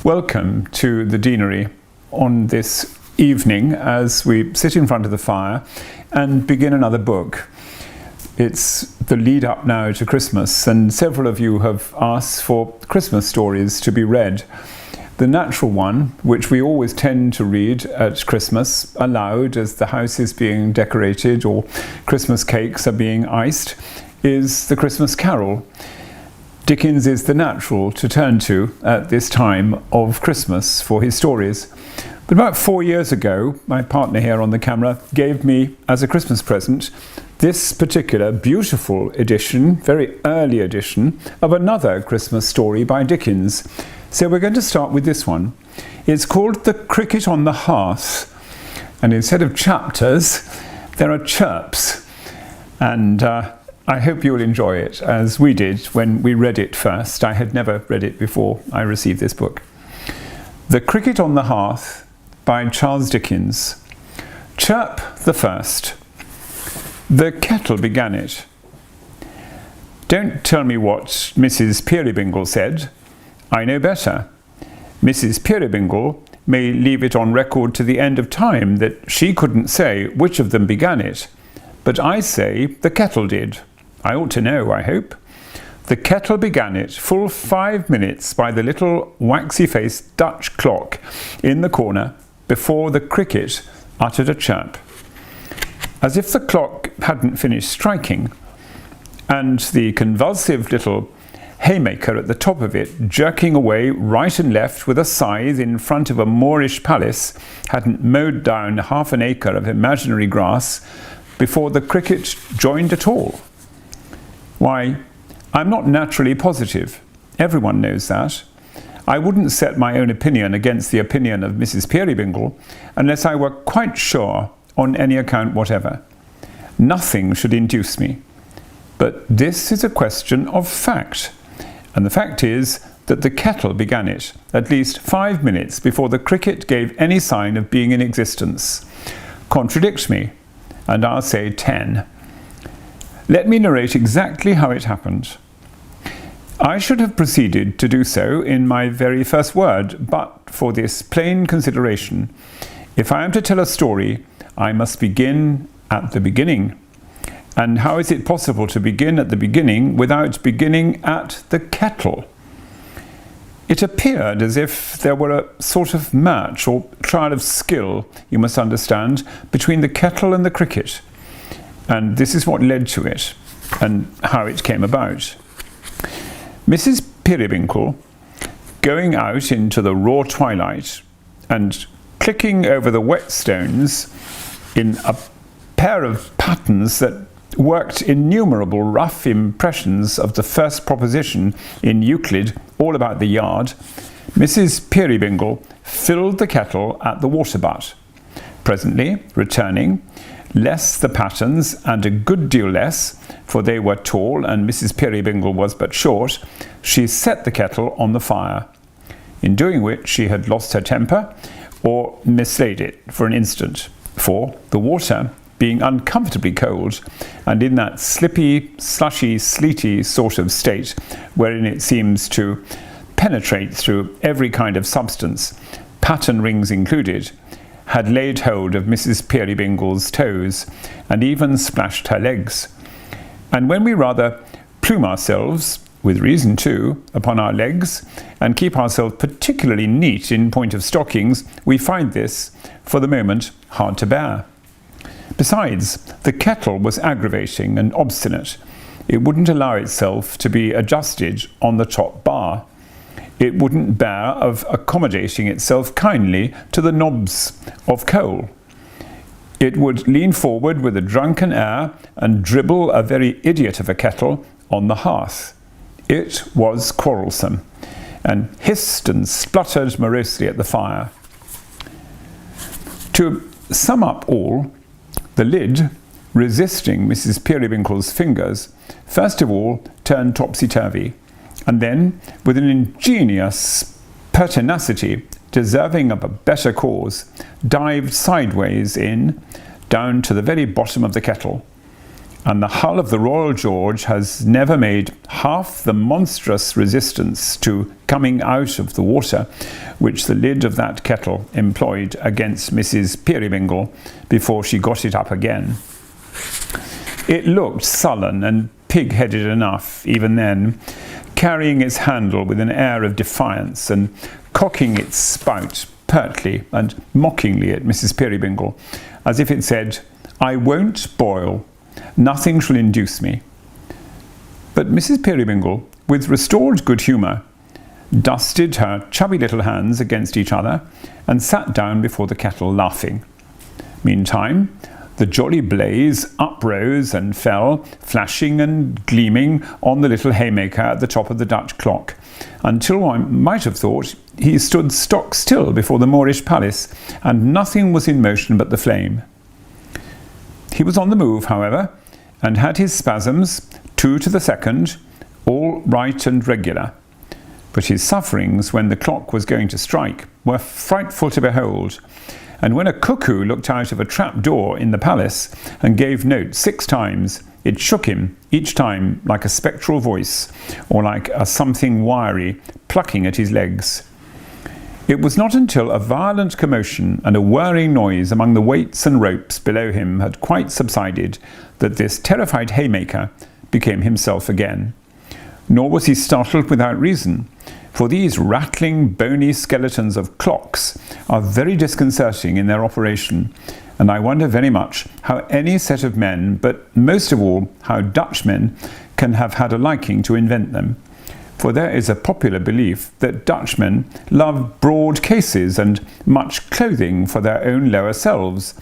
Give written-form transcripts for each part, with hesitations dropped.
Welcome to the Deanery on this evening as we sit in front of the fire and begin another book. It's the lead up now to Christmas, and several of you have asked for Christmas stories to be read. The natural one, which we always tend to read at Christmas aloud as the house is being decorated or Christmas cakes are being iced, is the Christmas Carol. Dickens is the natural to turn to at this time of Christmas for his stories. But about 4 years ago, my partner here on the camera gave me as a Christmas present this particular beautiful edition, very early edition, of another Christmas story by Dickens. So we're going to start with this one. It's called The Cricket on the Hearth, and instead of chapters, there are chirps. And I hope you'll enjoy it, as we did when we read it first. I had never read it before I received this book. The Cricket on the Hearth by Charles Dickens. Chirp the first. The kettle began it. Don't tell me what Mrs. Peerybingle said. I know better. Mrs. Peerybingle may leave it on record to the end of time that she couldn't say which of them began it. But I say the kettle did. I ought to know, I hope. The kettle began it full 5 minutes by the little waxy-faced Dutch clock in the corner before the cricket uttered a chirp. As if the clock hadn't finished striking, and the convulsive little haymaker at the top of it jerking away right and left with a scythe in front of a Moorish palace hadn't mowed down half an acre of imaginary grass before the cricket joined at all. Why, I'm not naturally positive. Everyone knows that. I wouldn't set my own opinion against the opinion of Mrs. Peerybingle unless I were quite sure on any account whatever. Nothing should induce me. But this is a question of fact, and the fact is that the kettle began it at least 5 minutes before the cricket gave any sign of being in existence. Contradict me, and I'll say 10. Let me narrate exactly how it happened. I should have proceeded to do so in my very first word, but for this plain consideration. If I am to tell a story, I must begin at the beginning. And how is it possible to begin at the beginning without beginning at the kettle? It appeared as if there were a sort of match or trial of skill, you must understand, between the kettle and the cricket. And this is what led to it, and how it came about. Mrs. Peerybingle, going out into the raw twilight and clicking over the whetstones in a pair of pattens that worked innumerable rough impressions of the first proposition in Euclid all about the yard, Mrs. Peerybingle filled the kettle at the water butt. Presently, returning, less the patterns and a good deal less, for they were tall and Mrs. Peerybingle was but short, she set the kettle on the fire, in doing which she had lost her temper or mislaid it for an instant, for the water, being uncomfortably cold and in that slippy, slushy, sleety sort of state wherein it seems to penetrate through every kind of substance, pattern rings included, had laid hold of Mrs. Peerybingle's toes, and even splashed her legs. And when we rather plume ourselves, with reason too, upon our legs, and keep ourselves particularly neat in point of stockings, we find this, for the moment, hard to bear. Besides, the kettle was aggravating and obstinate. It wouldn't allow itself to be adjusted on the top bar. It wouldn't bear of accommodating itself kindly to the knobs of coal. It would lean forward with a drunken air and dribble a very idiot of a kettle on the hearth. It was quarrelsome, and hissed and spluttered morosely at the fire. To sum up all, the lid, resisting Mrs. Peerybingle's fingers, first of all turned topsy-turvy, and then, with an ingenious pertinacity deserving of a better cause, dived sideways in, down to the very bottom of the kettle, and the hull of the Royal George has never made half the monstrous resistance to coming out of the water which the lid of that kettle employed against Mrs. Peerybingle before she got it up again. It looked sullen and pig-headed enough even then, carrying its handle with an air of defiance and cocking its spout pertly and mockingly at Mrs. Peerybingle, as if it said, "I won't boil. Nothing shall induce me." But Mrs. Peerybingle, with restored good humour, dusted her chubby little hands against each other and sat down before the kettle laughing. Meantime, the jolly blaze uprose and fell, flashing and gleaming on the little haymaker at the top of the Dutch clock, until one might have thought he stood stock still before the Moorish palace, and nothing was in motion but the flame. He was on the move, however, and had his spasms, 2 to the second, all right and regular. But his sufferings when the clock was going to strike were frightful to behold, and when a cuckoo looked out of a trap-door in the palace and gave note 6 times, it shook him each time like a spectral voice, or like a something wiry plucking at his legs. It was not until a violent commotion and a whirring noise among the weights and ropes below him had quite subsided that this terrified haymaker became himself again. Nor was he startled without reason, for these rattling, bony skeletons of clocks are very disconcerting in their operation, and I wonder very much how any set of men, but most of all how Dutchmen, can have had a liking to invent them. For there is a popular belief that Dutchmen love broad cases and much clothing for their own lower selves,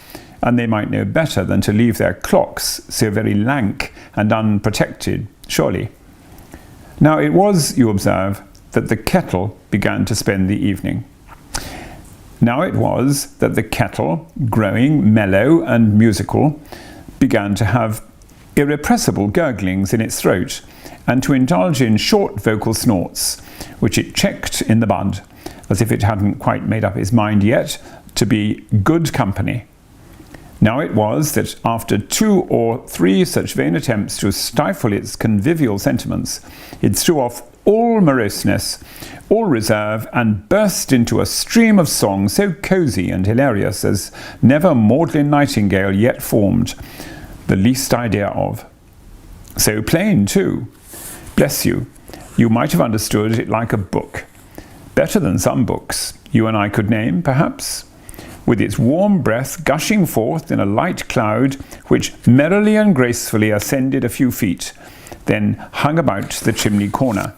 and they might know better than to leave their clocks so very lank and unprotected, surely. Now it was, you observe, that the kettle began to spend the evening. Now it was that the kettle, growing mellow and musical, began to have irrepressible gurglings in its throat, and to indulge in short vocal snorts, which it checked in the bud, as if it hadn't quite made up its mind yet to be good company. Now it was that after 2 or 3 such vain attempts to stifle its convivial sentiments, it threw off all moroseness, all reserve, and burst into a stream of song so cosy and hilarious as never maudlin nightingale yet formed the least idea of. So plain, too. Bless you, you might have understood it like a book. Better than some books you and I could name, perhaps, with its warm breath gushing forth in a light cloud which merrily and gracefully ascended a few feet, then hung about the chimney corner.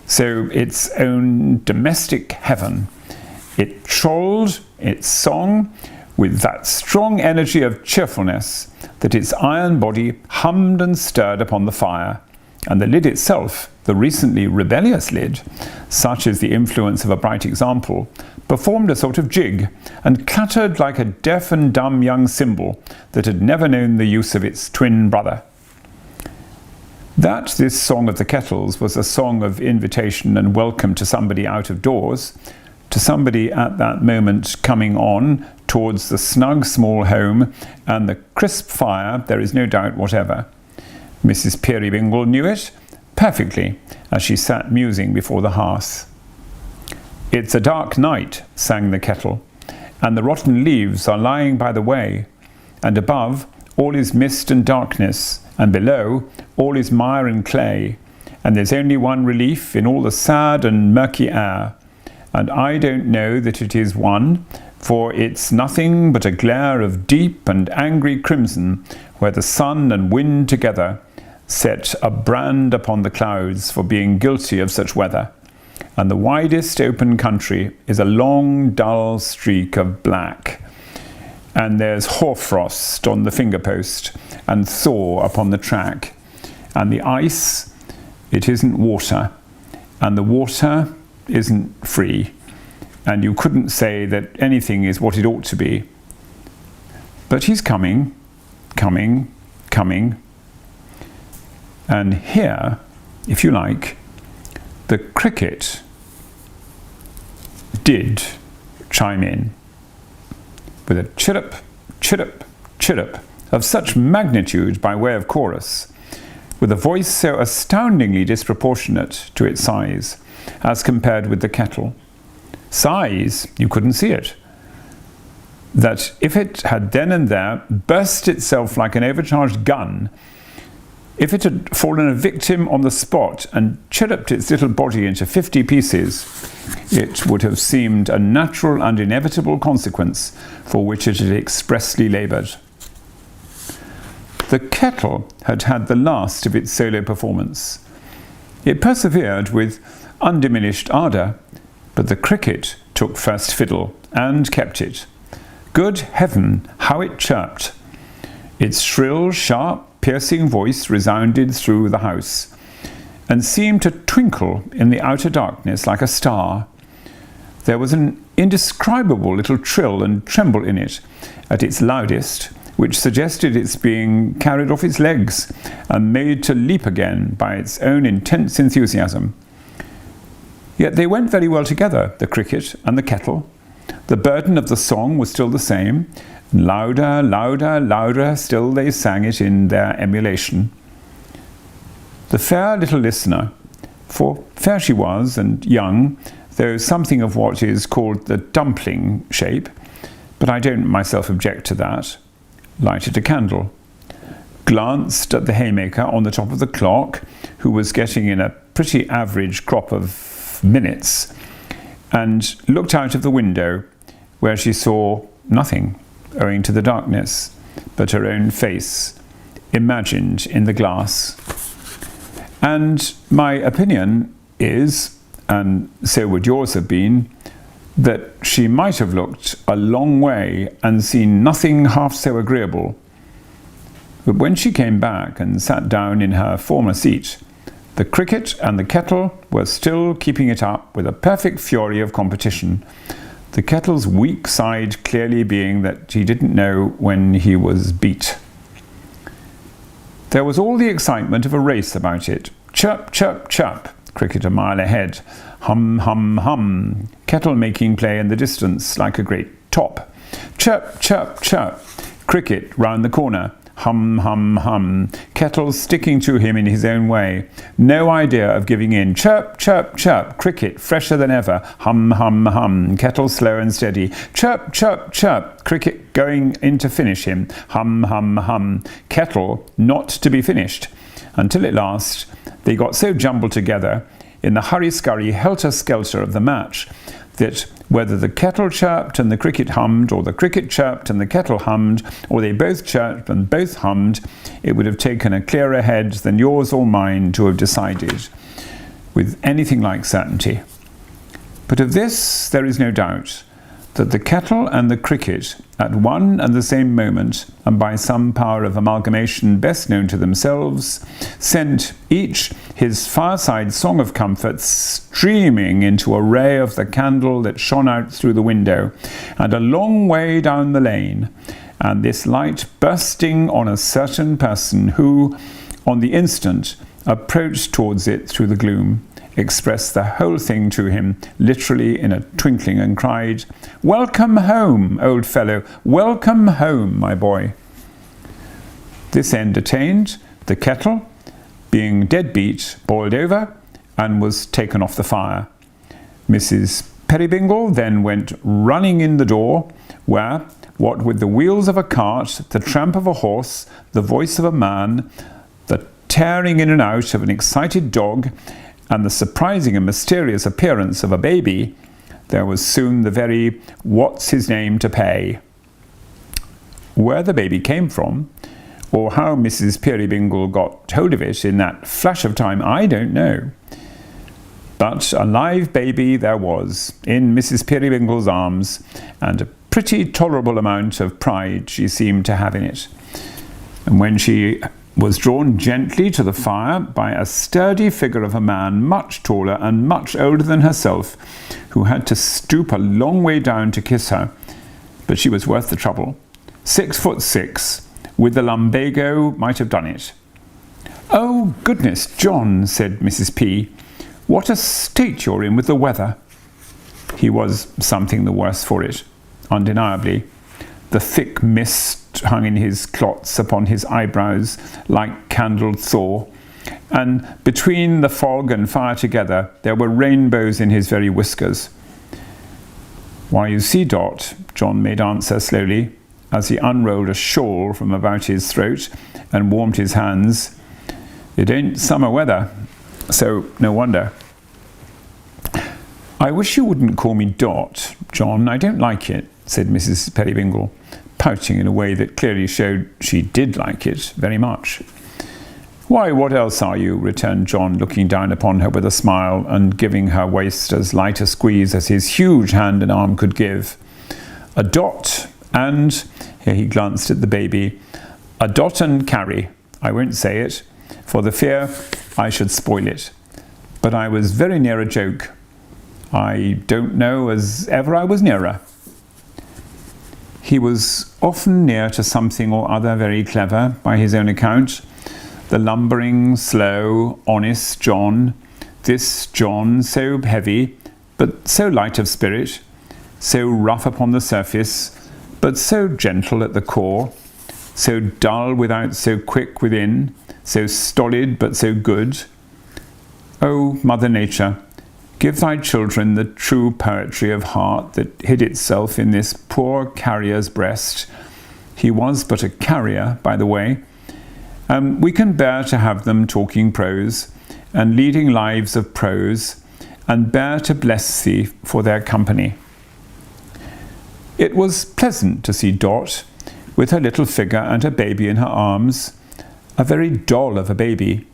So its own domestic heaven, it trolled its song with that strong energy of cheerfulness that its iron body hummed and stirred upon the fire, and the lid itself, the recently rebellious lid, such is the influence of a bright example, performed a sort of jig, and clattered like a deaf and dumb young cymbal that had never known the use of its twin brother. That this song of the kettles was a song of invitation and welcome to somebody out of doors, to somebody at that moment coming on towards the snug small home and the crisp fire, there is no doubt whatever. Mrs. Peerybingle knew it perfectly as she sat musing before the hearth. "It's a dark night," sang the kettle, "and the rotten leaves are lying by the way, and above all is mist and darkness, and below all is mire and clay, and there's only one relief in all the sad and murky air, and I don't know that it is one, for it's nothing but a glare of deep and angry crimson, where the sun and wind together set a brand upon the clouds for being guilty of such weather, and the widest open country is a long dull streak of black, and there's hoarfrost on the finger-post, and thaw upon the track, and the ice, it isn't water, and the water isn't free, and you couldn't say that anything is what it ought to be. But he's coming, coming, coming. And here, if you like, the cricket did chime in with a chirp, chirp, chirp of such magnitude by way of chorus, with a voice so astoundingly disproportionate to its size, as compared with the kettle. Size, you couldn't see it. That if it had then and there burst itself like an overcharged gun, if it had fallen a victim on the spot and chirruped its little body into 50 pieces, it would have seemed a natural and inevitable consequence for which it had expressly laboured. The kettle had had the last of its solo performance. It persevered with undiminished ardour, but the cricket took first fiddle and kept it. Good heaven, how it chirped! Its shrill, sharp, piercing voice resounded through the house, and seemed to twinkle in the outer darkness like a star. There was an indescribable little trill and tremble in it at its loudest, which suggested its being carried off its legs and made to leap again by its own intense enthusiasm. Yet they went very well together, the cricket and the kettle. The burden of the song was still the same. Louder, louder, louder still they sang it in their emulation. The fair little listener, for fair she was and young, though something of what is called the dumpling shape, but I don't myself object to that, lighted a candle, glanced at the haymaker on the top of the clock, who was getting in a pretty average crop of minutes, and looked out of the window, where she saw nothing, owing to the darkness, but her own face, imagined in the glass. And my opinion is, and so would yours have been, that she might have looked a long way and seen nothing half so agreeable. But when she came back and sat down in her former seat, the cricket and the kettle were still keeping it up with a perfect fury of competition, the kettle's weak side clearly being that he didn't know when he was beat. There was all the excitement of a race about it. Chirp, chirp, chirp, cricket a mile ahead. Hum, hum, hum, kettle making play in the distance like a great top. Chirp, chirp, chirp, cricket round the corner. Hum, hum, hum, kettle sticking to him in his own way. No idea of giving in. Chirp, chirp, chirp, cricket fresher than ever. Hum, hum, hum, kettle slow and steady. Chirp, chirp, chirp, cricket going in to finish him. Hum, hum, hum, kettle not to be finished. Until at last they got so jumbled together in the hurry-scurry, helter-skelter of the match that whether the kettle chirped and the cricket hummed, or the cricket chirped and the kettle hummed, or they both chirped and both hummed, it would have taken a clearer head than yours or mine to have decided with anything like certainty. But of this there is no doubt, that the kettle and the cricket at one and the same moment, and by some power of amalgamation best known to themselves, sent each his fireside song of comfort streaming into a ray of the candle that shone out through the window, and a long way down the lane, and this light bursting on a certain person who, on the instant, approached towards it through the gloom, expressed the whole thing to him, literally in a twinkling, and cried, "Welcome home, old fellow, welcome home, my boy." This end attained, the kettle, being dead beat, boiled over, and was taken off the fire. Mrs. Peerybingle then went running in the door, where, what with the wheels of a cart, the tramp of a horse, the voice of a man, the tearing in and out of an excited dog, and the surprising and mysterious appearance of a baby, there was soon the very what's his name to pay. Where the baby came from, or how Mrs. Peerybingle got hold of it in that flash of time, I don't know. But a live baby there was, in Mrs. Peerybingle's arms, and a pretty tolerable amount of pride she seemed to have in it. And when she was drawn gently to the fire by a sturdy figure of a man much taller and much older than herself, who had to stoop a long way down to kiss her, but she was worth the trouble. 6'6", with the lumbago might have done it. "Oh, goodness, John," said Mrs. P., "what a state you're in with the weather." He was something the worse for it, undeniably. The thick mist hung in his clots upon his eyebrows like candled thaw, and between the fog and fire together there were rainbows in his very whiskers. "Why, you see, Dot," John made answer slowly, as he unrolled a shawl from about his throat and warmed his hands, "it ain't summer weather, so no wonder." "I wish you wouldn't call me Dot, John. I don't like it," said Mrs. Peerybingle, pouting in a way that clearly showed she did like it very much. "Why, what else are you?" returned John, looking down upon her with a smile and giving her waist as light a squeeze as his huge hand and arm could give. "A Dot and," here he glanced at the baby, "a Dot and Carry. I won't say it, for the fear I should spoil it. But I was very near a joke. I don't know as ever I was nearer." He was often near to something or other very clever, by his own account. The lumbering, slow, honest John, this John so heavy, but so light of spirit, so rough upon the surface, but so gentle at the core, so dull without, so quick within, so stolid but so good. O Mother Nature, give thy children the true poetry of heart that hid itself in this poor carrier's breast. He was but a carrier, by the way. We can bear to have them talking prose and leading lives of prose, and bear to bless thee for their company. It was pleasant to see Dot, with her little figure and her baby in her arms, a very doll of a baby,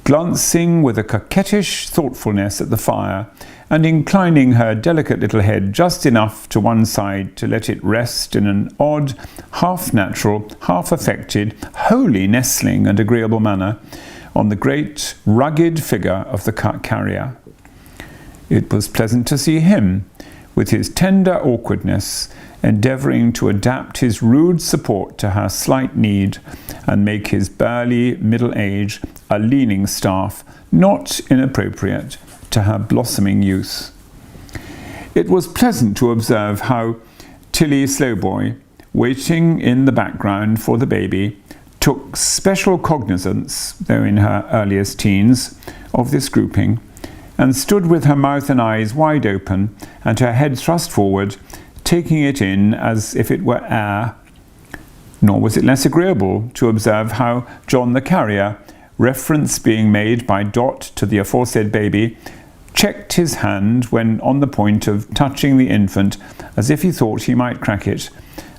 glancing with a coquettish thoughtfulness at the fire, and inclining her delicate little head just enough to one side to let it rest in an odd, half-natural, half-affected, wholly nestling and agreeable manner on the great, rugged figure of the carrier. It was pleasant to see him, with his tender awkwardness, endeavouring to adapt his rude support to her slight need, and make his burly middle age a leaning staff not inappropriate to her blossoming youth. It was pleasant to observe how Tilly Slowboy, waiting in the background for the baby, took special cognizance, though in her earliest teens, of this grouping, and stood with her mouth and eyes wide open and her head thrust forward, taking it in as if it were air. Nor was it less agreeable to observe how John the carrier, reference being made by Dot to the aforesaid baby, checked his hand when on the point of touching the infant as if he thought he might crack it,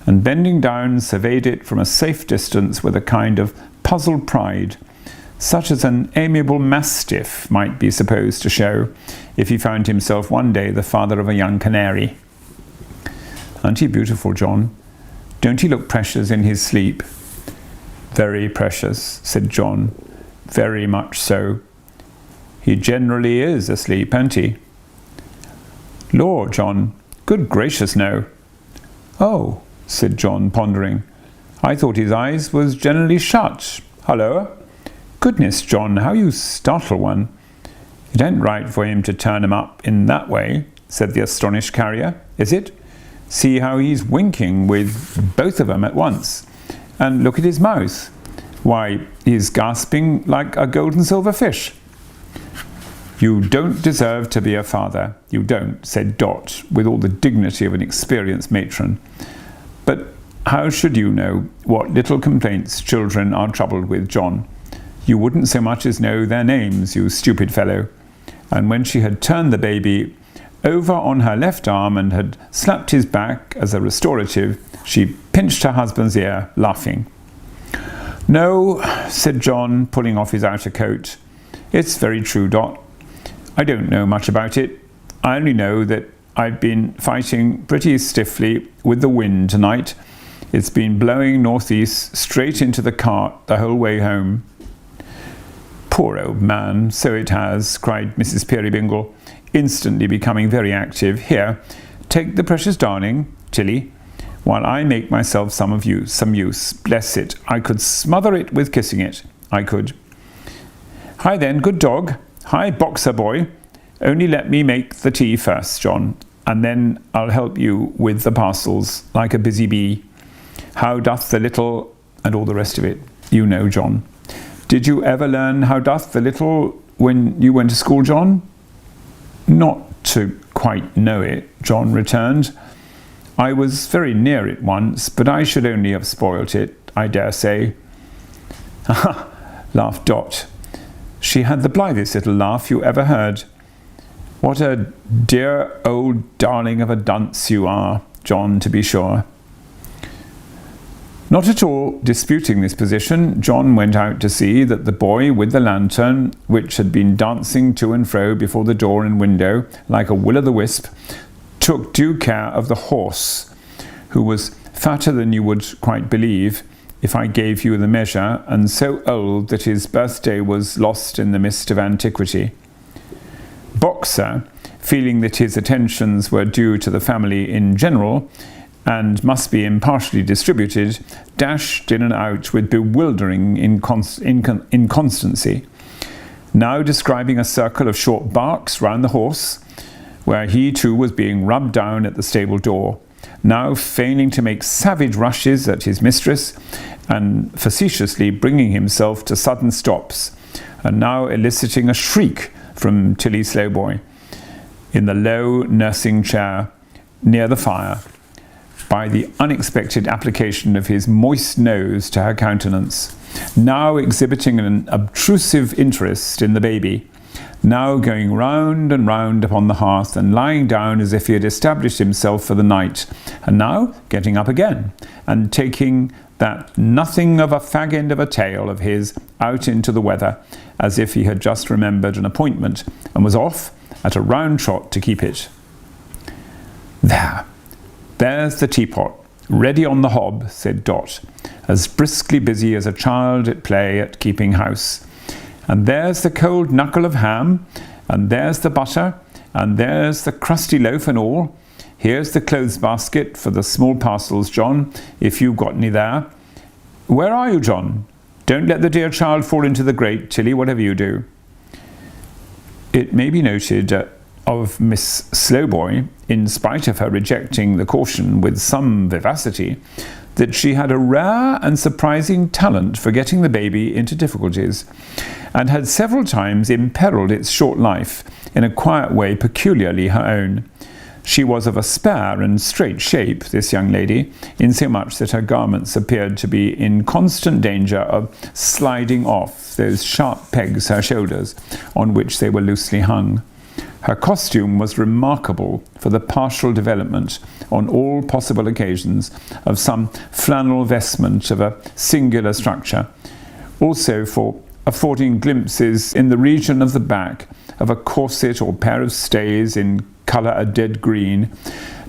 and bending down surveyed it from a safe distance with a kind of puzzled pride, such as an amiable mastiff might be supposed to show if he found himself one day the father of a young canary. "Aren't he beautiful, John? Don't he look precious in his sleep?" "Very precious," said John. "Very much so. He generally is asleep, ain't he?" "Lord, John, good gracious, no." "Oh," said John, pondering. "I thought his eyes was generally shut. Halloa! Goodness, John, how you startle one." "It ain't right for him to turn 'em up in that way," said the astonished carrier, "is it? See how he's winking with both of 'em at once. And look at his mouth. Why, he's gasping like a gold and silver fish." "You don't deserve to be a father, you don't," said Dot, with all the dignity of an experienced matron. "But how should you know what little complaints children are troubled with, John? You wouldn't so much as know their names, you stupid fellow." And when she had turned the baby over on her left arm and had slapped his back as a restorative, she pinched her husband's ear, laughing. "No," said John, pulling off his outer coat. "It's very true, Dot. I don't know much about it. I only know that I've been fighting pretty stiffly with the wind tonight. It's been blowing northeast straight into the cart the whole way home." "Poor old man, so it has," cried Mrs. Peerybingle, instantly becoming very active. "Here, take the precious darling, Tilly, while I make myself some use. Bless it, I could smother it with kissing it. I could. Hi then, good dog. Hi, boxer boy. Only let me make the tea first, John, and then I'll help you with the parcels like a busy bee." How doth the little, and all the rest of it. You know, John. Did you ever learn how doth the little when you went to school, John? Not to quite know it, John returned. I was very near it once, but I should only have spoilt it, I dare say. Ha! Laughed Dot. She had the blithest little laugh you ever heard. What a dear old darling of a dunce you are, John, to be sure. Not at all disputing this position, John went out to see that the boy with the lantern, which had been dancing to and fro before the door and window like a will-o'-the-wisp, took due care of the horse, who was fatter than you would quite believe if I gave you the measure, and so old that his birthday was lost in the mist of antiquity. Boxer, feeling that his attentions were due to the family in general, and must be impartially distributed, dashed in and out with bewildering inconstancy, now describing a circle of short barks round the horse, where he too was being rubbed down at the stable door, now feigning to make savage rushes at his mistress, and facetiously bringing himself to sudden stops, and now eliciting a shriek from Tilly Slowboy, in the low nursing chair near the fire, by the unexpected application of his moist nose to her countenance, now exhibiting an obtrusive interest in the baby, now going round and round upon the hearth and lying down as if he had established himself for the night, and now getting up again and taking that nothing of a fag end of a tail of his out into the weather, as if he had just remembered an appointment and was off at a round trot to keep it. There's the teapot, ready on the hob, said Dot, as briskly busy as a child at play at keeping house. And there's the cold knuckle of ham, and there's the butter, and there's the crusty loaf and all. Here's the clothes basket for the small parcels, John, if you've got any there. Where are you, John? Don't let the dear child fall into the grate, Tilly, whatever you do. It may be noted of Miss Slowboy, in spite of her rejecting the caution with some vivacity, that she had a rare and surprising talent for getting the baby into difficulties, and had several times imperilled its short life in a quiet way peculiarly her own. She was of a spare and straight shape, this young lady, insomuch that her garments appeared to be in constant danger of sliding off those sharp pegs her shoulders, on which they were loosely hung. Her costume was remarkable for the partial development, on all possible occasions, of some flannel vestment of a singular structure, also for affording glimpses in the region of the back of a corset or pair of stays in colour a dead green,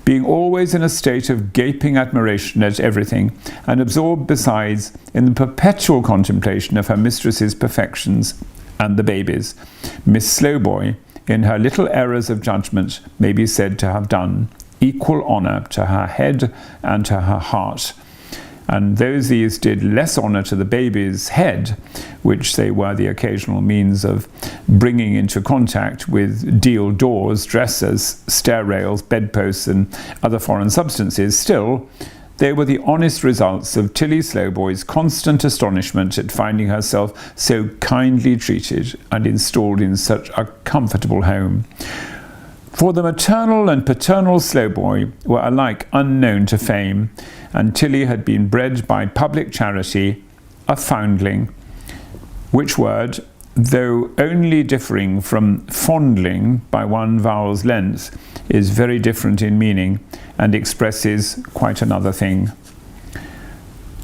being always in a state of gaping admiration at everything, and absorbed besides in the perpetual contemplation of her mistress's perfections and the baby's. Miss Slowboy, in her little errors of judgment, may be said to have done equal honour to her head and to her heart. And though these did less honour to the baby's head, which they were the occasional means of bringing into contact with deal doors, dressers, stair rails, bedposts, and other foreign substances, still they were the honest results of Tilly Slowboy's constant astonishment at finding herself so kindly treated and installed in such a comfortable home. For the maternal and paternal Slowboy were alike unknown to fame, and Tilly had been bred by public charity a foundling, which word, though only differing from fondling by one vowel's length, is very different in meaning, and expresses quite another thing.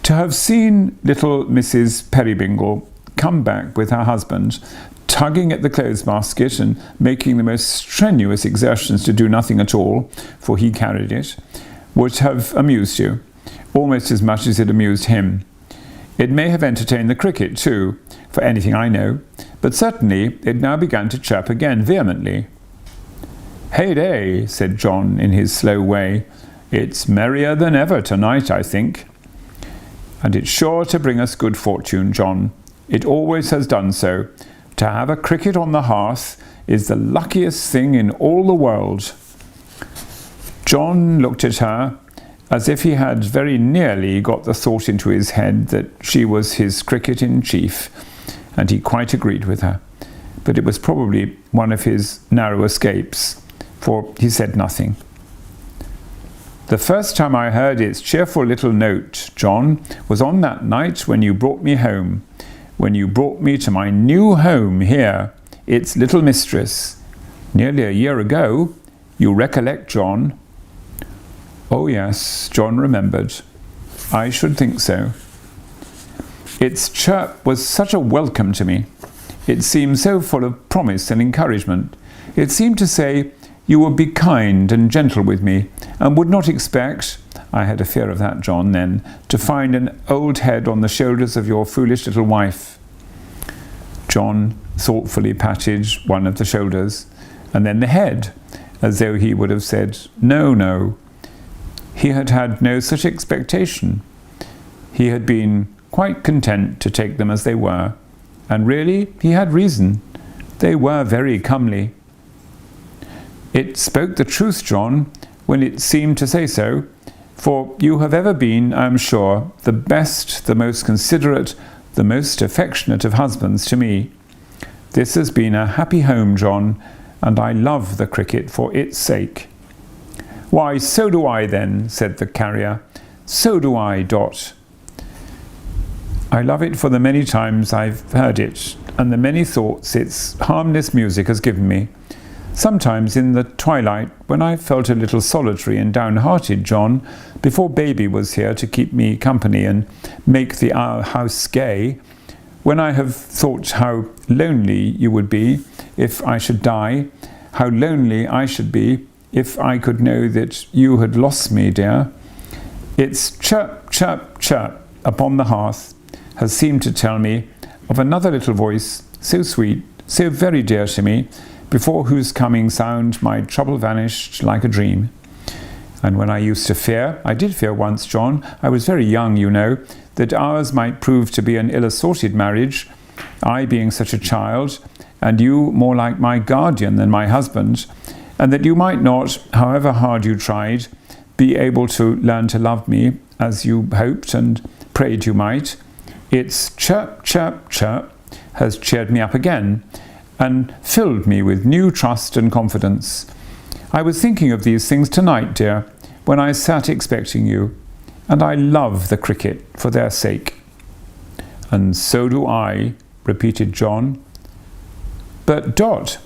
To have seen little Mrs. Peerybingle come back with her husband, tugging at the clothes basket and making the most strenuous exertions to do nothing at all, for he carried it, would have amused you, almost as much as it amused him. It may have entertained the cricket too, for anything I know, but certainly it now began to chirp again vehemently. "Heyday," said John in his slow way. "It's merrier than ever tonight, I think." "And it's sure to bring us good fortune, John. It always has done so. To have a cricket on the hearth is the luckiest thing in all the world." John looked at her, as if he had very nearly got the thought into his head that she was his cricket in chief, and he quite agreed with her. But it was probably one of his narrow escapes, for he said nothing. The first time I heard its cheerful little note, John, was on that night when you brought me home, when you brought me to my new home here, its little mistress. Nearly a year ago. You recollect, John? Oh yes, John remembered. I should think so. Its chirp was such a welcome to me. It seemed so full of promise and encouragement. It seemed to say, you would be kind and gentle with me, and would not expect, I had a fear of that, John, then, to find an old head on the shoulders of your foolish little wife. John thoughtfully patted one of the shoulders, and then the head, as though he would have said, no, no. He had had no such expectation. He had been quite content to take them as they were, and really he had reason. They were very comely. It spoke the truth, John, when it seemed to say so, for you have ever been, I am sure, the best, the most considerate, the most affectionate of husbands to me. This has been a happy home, John, and I love the cricket for its sake. Why, so do I then, said the carrier. So do I, Dot. I love it for the many times I've heard it, and the many thoughts its harmless music has given me. Sometimes in the twilight, when I felt a little solitary and downhearted, John, before baby was here to keep me company and make the house gay, when I have thought how lonely you would be if I should die, how lonely I should be if I could know that you had lost me, dear, its chirp, chirp, chirp upon the hearth has seemed to tell me of another little voice, so sweet, so very dear to me, before whose coming sound my trouble vanished like a dream. And when I used to fear, I did fear once, John, I was very young, you know, that ours might prove to be an ill-assorted marriage, I being such a child, and you more like my guardian than my husband, and that you might not, however hard you tried, be able to learn to love me as you hoped and prayed you might. Its chirp, chirp, chirp has cheered me up again, and filled me with new trust and confidence. I was thinking of these things tonight, dear, when I sat expecting you, and I love the cricket for their sake. And so do I, repeated John. But Dot,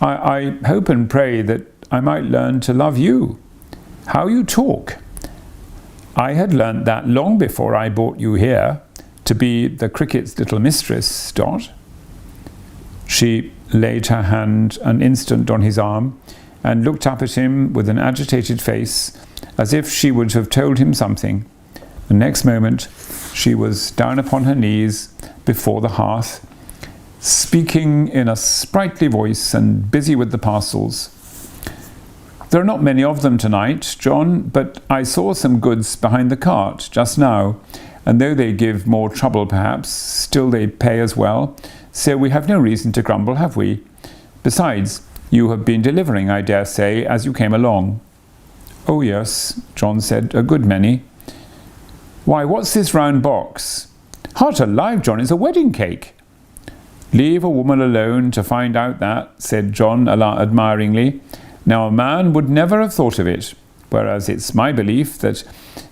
I hope and pray that I might learn to love you. How you talk. I had learnt that long before I brought you here, to be the cricket's little mistress, Dot. She laid her hand an instant on his arm and looked up at him with an agitated face, as if she would have told him something. The next moment she was down upon her knees before the hearth, speaking in a sprightly voice and busy with the parcels. There are not many of them tonight, John, but I saw some goods behind the cart just now, and though they give more trouble perhaps, still they pay as well. So we have no reason to grumble, have we? Besides, you have been delivering, I dare say, as you came along. Oh yes, John said, a good many. Why, what's this round box? Heart alive, John, it's a wedding cake. Leave a woman alone to find out that, said John admiringly. Now a man would never have thought of it, whereas it's my belief that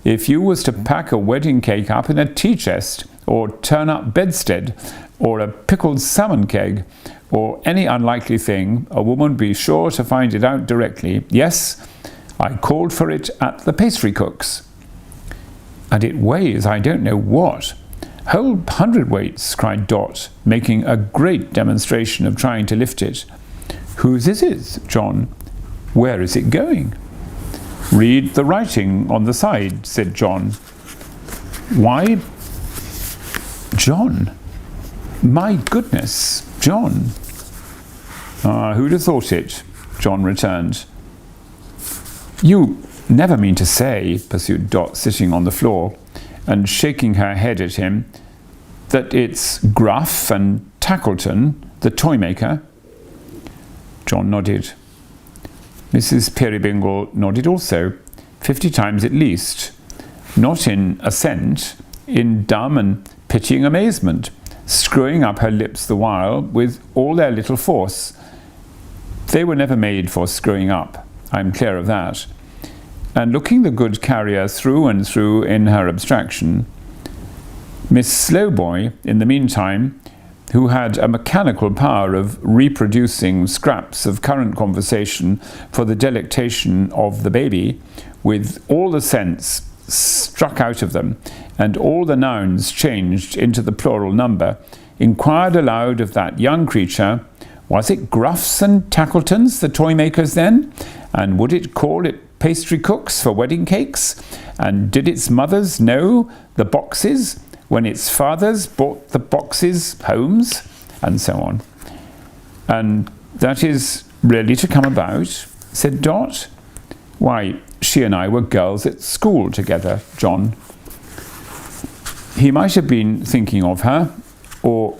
if you was to pack a wedding cake up in a tea chest, or turn up bedstead, or a pickled salmon keg, or any unlikely thing, a woman would be sure to find it out directly. Yes, I called for it at the pastry cook's. And it weighs I don't know what. Whole hundredweights, cried Dot, making a great demonstration of trying to lift it. Whose is it, John? Where is it going? Read the writing on the side, said John. Why, John, my goodness, John. Who'd have thought it? John returned. You never mean to say, pursued Dot, sitting on the floor and shaking her head at him, that it's Gruff and Tackleton, the toy-maker? John nodded. Mrs. Peerybingle nodded also, 50 times at least, not in assent, in dumb and pitying amazement, screwing up her lips the while with all their little force. They were never made for screwing up, I'm clear of that. And looking the good carrier through and through in her abstraction, Miss Slowboy, in the meantime, who had a mechanical power of reproducing scraps of current conversation for the delectation of the baby, with all the sense struck out of them, and all the nouns changed into the plural number, inquired aloud of that young creature, was it Gruffs and Tackletons, the toy makers then? And would it call it pastry cooks for wedding cakes? And did its mothers know the boxes when its fathers bought the boxes homes? And so on. And that is really to come about, said Dot. Why, she and I were girls at school together, John. He might have been thinking of her, or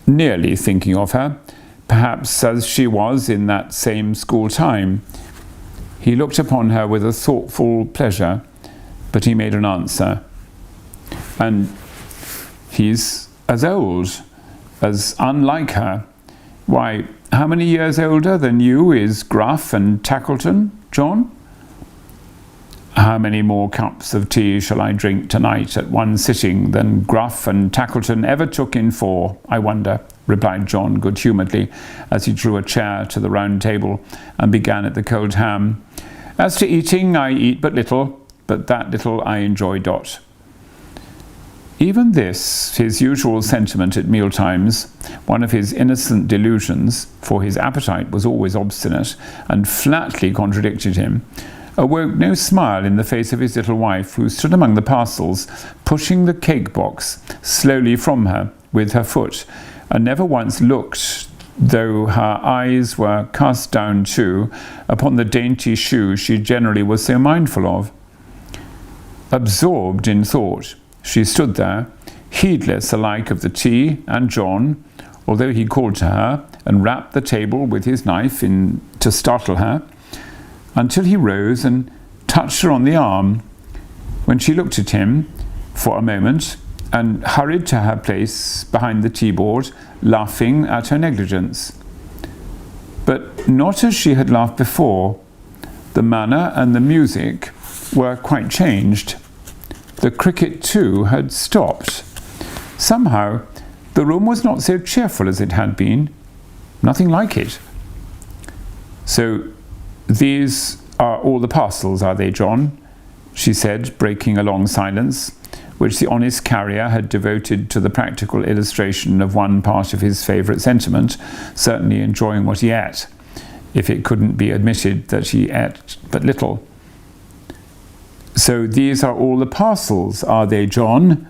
nearly thinking of her, perhaps as she was in that same school time. He looked upon her with a thoughtful pleasure, but he made an answer. And he's as old, as unlike her. Why, how many years older than you is Gruff and Tackleton, John? How many more cups of tea shall I drink tonight at one sitting than Gruff and Tackleton ever took in 4, I wonder, replied John good-humouredly, as he drew a chair to the round table and began at the cold ham. As to eating, I eat but little, but that little I enjoy, Dot. Even this, his usual sentiment at mealtimes, one of his innocent delusions, for his appetite was always obstinate and flatly contradicted him, awoke no smile in the face of his little wife, who stood among the parcels, pushing the cake-box slowly from her with her foot, and never once looked, though her eyes were cast down too, upon the dainty shoe she generally was so mindful of. Absorbed in thought, she stood there, heedless alike of the tea and John, although he called to her and rapped the table with his knife to startle her, until he rose and touched her on the arm, when she looked at him for a moment and hurried to her place behind the tea-board, laughing at her negligence. But not as she had laughed before. The manner and the music were quite changed. The cricket, too, had stopped. Somehow, the room was not so cheerful as it had been. Nothing like it. So, these are all the parcels, are they, John? She said, breaking a long silence, which the honest carrier had devoted to the practical illustration of one part of his favourite sentiment, certainly enjoying what he ate, if it couldn't be admitted that he ate but little. So these are all the parcels, are they, John?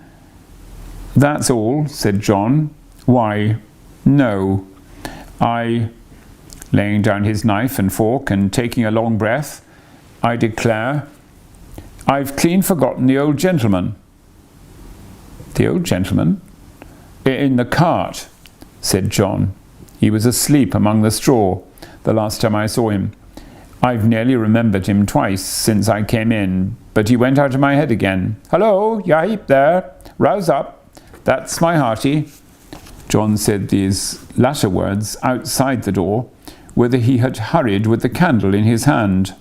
That's all, said John. Why, no. Laying down his knife and fork and taking a long breath, I declare, I've clean forgotten the old gentleman. The old gentleman? In the cart, said John. He was asleep among the straw the last time I saw him. I've nearly remembered him twice since I came in, but he went out of my head again. Hello, Yahip there, rouse up, that's my hearty. John said these latter words outside the door, whither he had hurried with the candle in his hand.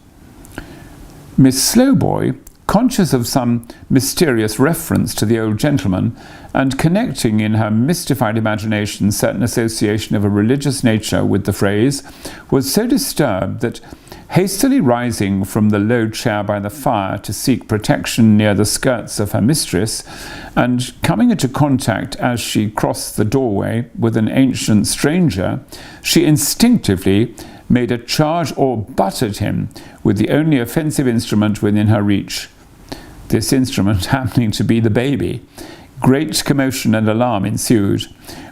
Miss Slowboy, conscious of some mysterious reference to the old gentleman, and connecting in her mystified imagination certain association of a religious nature with the phrase, was so disturbed that, hastily rising from the low chair by the fire to seek protection near the skirts of her mistress, and coming into contact as she crossed the doorway with an ancient stranger, she instinctively made a charge or butted him with the only offensive instrument within her reach. This instrument happening to be the baby. Great commotion and alarm ensued,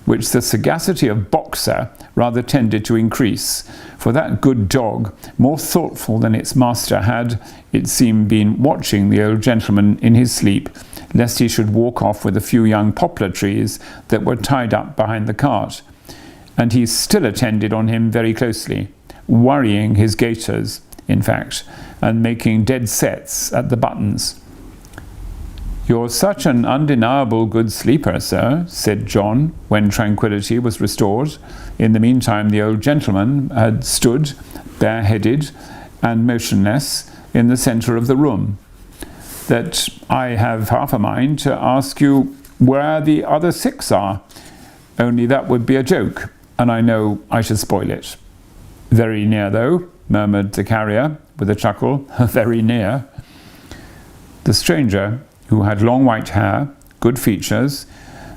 which the sagacity of Boxer rather tended to increase, for that good dog, more thoughtful than its master, had, it seemed, been watching the old gentleman in his sleep, lest he should walk off with a few young poplar trees that were tied up behind the cart, and he still attended on him very closely, worrying his gaiters, in fact, and making dead sets at the buttons. "You're such an undeniable good sleeper, sir," said John, when tranquillity was restored. In the meantime, the old gentleman had stood, bareheaded and motionless, in the centre of the room, "that I have half a mind to ask you where the other 6 are. Only that would be a joke, and I know I should spoil it." "Very near, though," murmured the carrier, with a chuckle. "Very near." The stranger, who had long white hair, good features,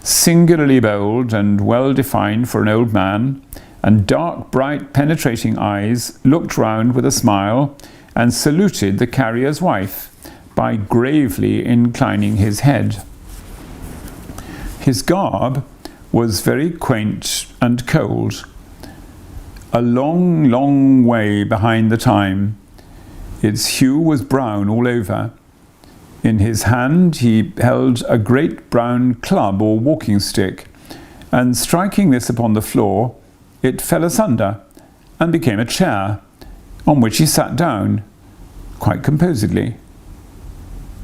singularly bold and well defined for an old man, and dark, bright, penetrating eyes, looked round with a smile and saluted the carrier's wife by gravely inclining his head. His garb was very quaint and cold, a long, long way behind the time. Its hue was brown all over. In his hand he held a great brown club or walking stick, and striking this upon the floor, it fell asunder and became a chair, on which he sat down, quite composedly.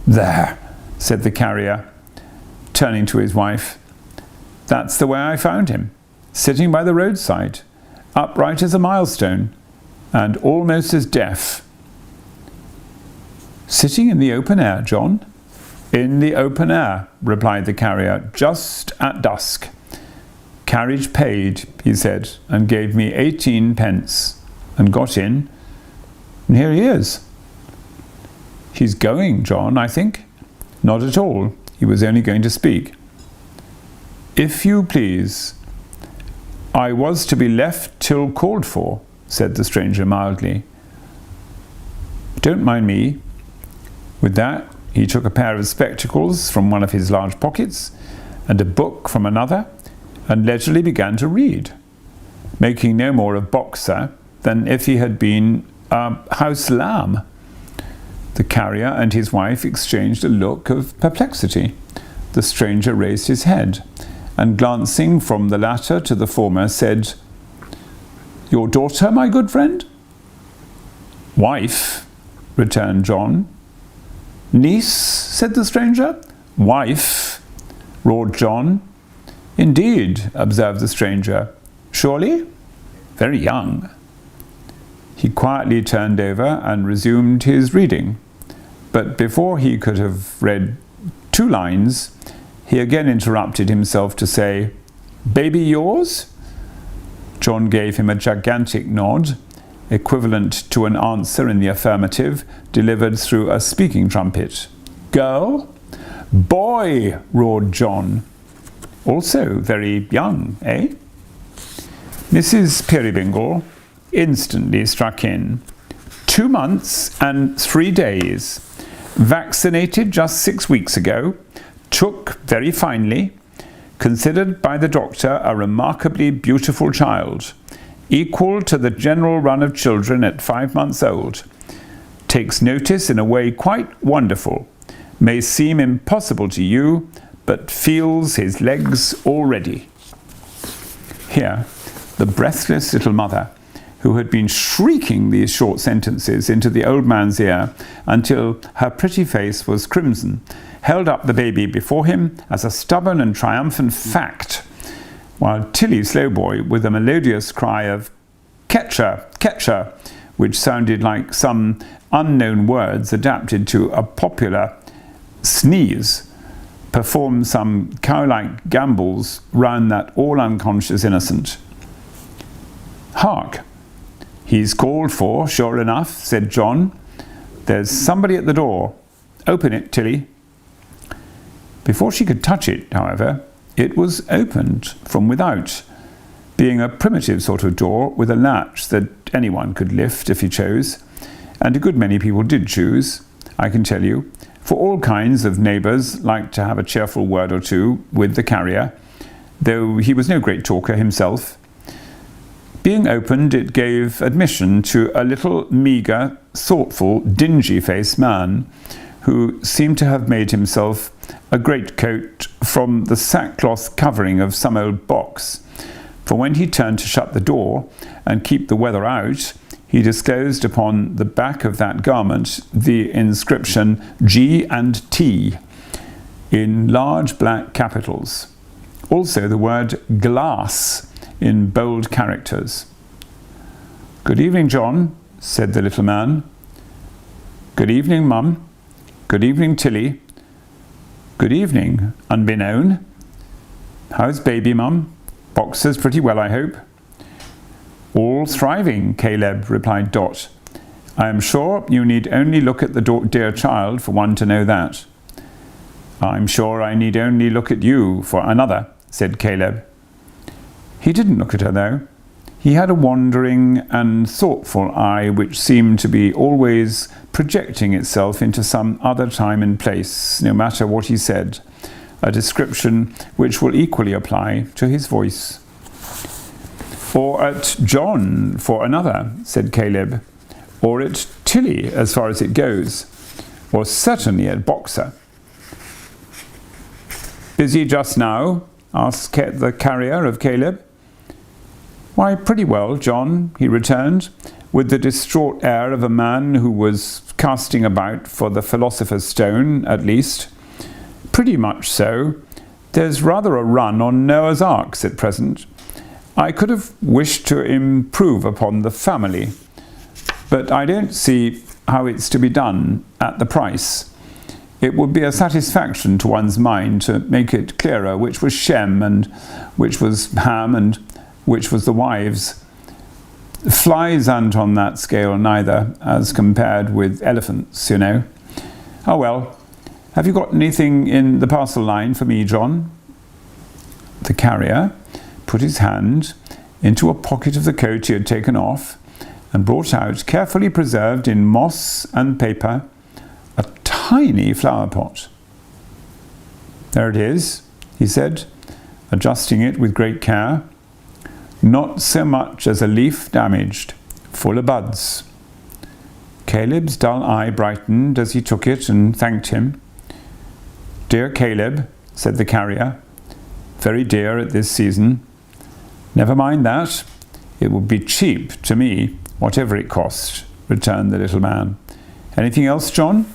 "There," said the carrier, turning to his wife. "That's the way I found him, sitting by the roadside, upright as a milestone, and almost as deaf." "Sitting in the open air, John?" "In the open air," replied the carrier, "just at dusk. Carriage paid," he said, and gave me 18 pence, and got in, and here he is." "He's going, John, I think?" "Not at all. He was only going to speak." "If you please. I was to be left till called for," said the stranger mildly. "Don't mind me." With that, he took a pair of spectacles from one of his large pockets and a book from another, and leisurely began to read, making no more of Boxer than if he had been a house lamb. The carrier and his wife exchanged a look of perplexity. The stranger raised his head, and glancing from the latter to the former, said, "Your daughter, my good friend?" "Wife," returned John. "Niece?" said the stranger. "Wife," roared John. "Indeed," observed the stranger. "Surely?" "Very young." He quietly turned over and resumed his reading, but before he could have read 2 lines, he again interrupted himself to say, "Baby yours?" John gave him a gigantic nod, equivalent to an answer in the affirmative, delivered through a speaking trumpet. "Girl?" "Boy!" roared John. "Also very young, eh?" Mrs. Peerybingle instantly struck in. 2 months and 3 days. Vaccinated just 6 weeks ago. Took very finely. Considered by the doctor a remarkably beautiful child. Equal to the general run of children at 5 months old. Takes notice in a way quite wonderful. May seem impossible to you, but feels his legs already." Here, the breathless little mother, who had been shrieking these short sentences into the old man's ear until her pretty face was crimson, held up the baby before him as a stubborn and triumphant fact, while Tilly Slowboy, with a melodious cry of "Catcher, catcher," which sounded like some unknown words adapted to a popular sneeze, performed some cow-like gambols round that all unconscious innocent. "Hark! He's called for, sure enough," said John. "There's somebody at the door. Open it, Tilly." Before she could touch it, however, it was opened from without, being a primitive sort of door with a latch that anyone could lift if he chose, and a good many people did choose, I can tell you, for all kinds of neighbours liked to have a cheerful word or two with the carrier, though he was no great talker himself. Being opened, it gave admission to a little meagre, thoughtful, dingy-faced man, who seemed to have made himself a greatcoat from the sackcloth covering of some old box, for when he turned to shut the door and keep the weather out, he disclosed upon the back of that garment the inscription G and T in large black capitals. Also the word glass in bold characters. "Good evening, John," said the little man. "Good evening, Mum. Good evening, Tilly. Good evening, Unbeknown. How's baby, Mum? Boxers pretty well, I hope?" "All thriving, Caleb," replied Dot. "I am sure you need only look at the dear child for one to know that." "I'm sure I need only look at you for another," said Caleb. He didn't look at her, though. He had a wandering and thoughtful eye which seemed to be always projecting itself into some other time and place, no matter what he said, a description which will equally apply to his voice. "Or at John for another," said Caleb. "Or at Tilly, as far as it goes. Or certainly at Boxer." "Busy just now?" asked the carrier of Caleb. "Why, pretty well, John," he returned, with the distraught air of a man who was casting about for the philosopher's stone, at least. "Pretty much so. There's rather a run on Noah's Arks at present. I could have wished to improve upon the family, but I don't see how it's to be done at the price. It would be a satisfaction to one's mind to make it clearer which was Shem and which was Ham and which was the wives. Flies aren't on that scale neither, as compared with elephants, you know. Oh well, have you got anything in the parcel line for me, John?" The carrier put his hand into a pocket of the coat he had taken off and brought out, carefully preserved in moss and paper, a tiny flower pot. "There it is," he said, adjusting it with great care. "Not so much as a leaf damaged, full of buds." Caleb's dull eye brightened as he took it and thanked him. "Dear Caleb," said the carrier, "very dear at this season." "Never mind that. It would be cheap to me, whatever it cost," returned the little man. "Anything else, John?"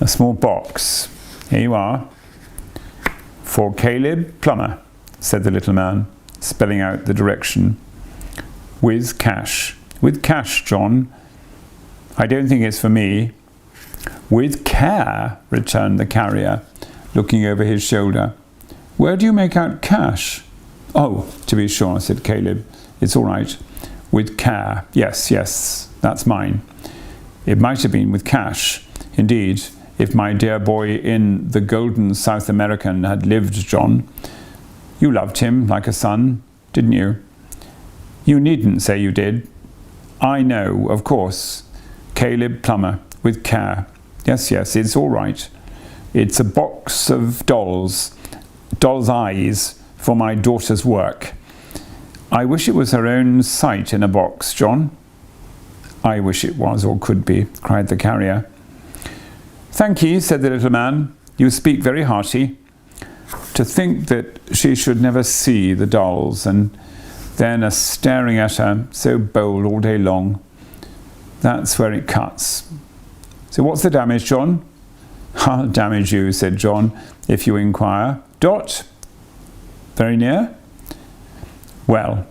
"A small box. Here you are." "For Caleb Plummer," said the little man, spelling out the direction. "With cash." "With cash, John." "I don't think it's for me." "With care," returned the carrier, looking over his shoulder. "Where do you make out cash?" "Oh, to be sure," said Caleb. "It's all right. With care. Yes, that's mine." It might have been with cash, indeed, if my dear boy in the golden South American had lived, John. You loved him like a son, didn't you? You needn't say you did. I know, of course. Caleb Plummer, with care. Yes, it's all right. It's a box of doll's eyes for my daughter's work. I wish it was her own sight in a box, John." "I wish it was, or could be," cried the carrier. "Thank ye," said the little man. "You speak very hearty. To think that she should never see the dolls, and then a staring at her so bold all day long. That's where it cuts. So what's the damage, John?" "I'll damage you," said John, "if you inquire. Dot? Very near?" "Well,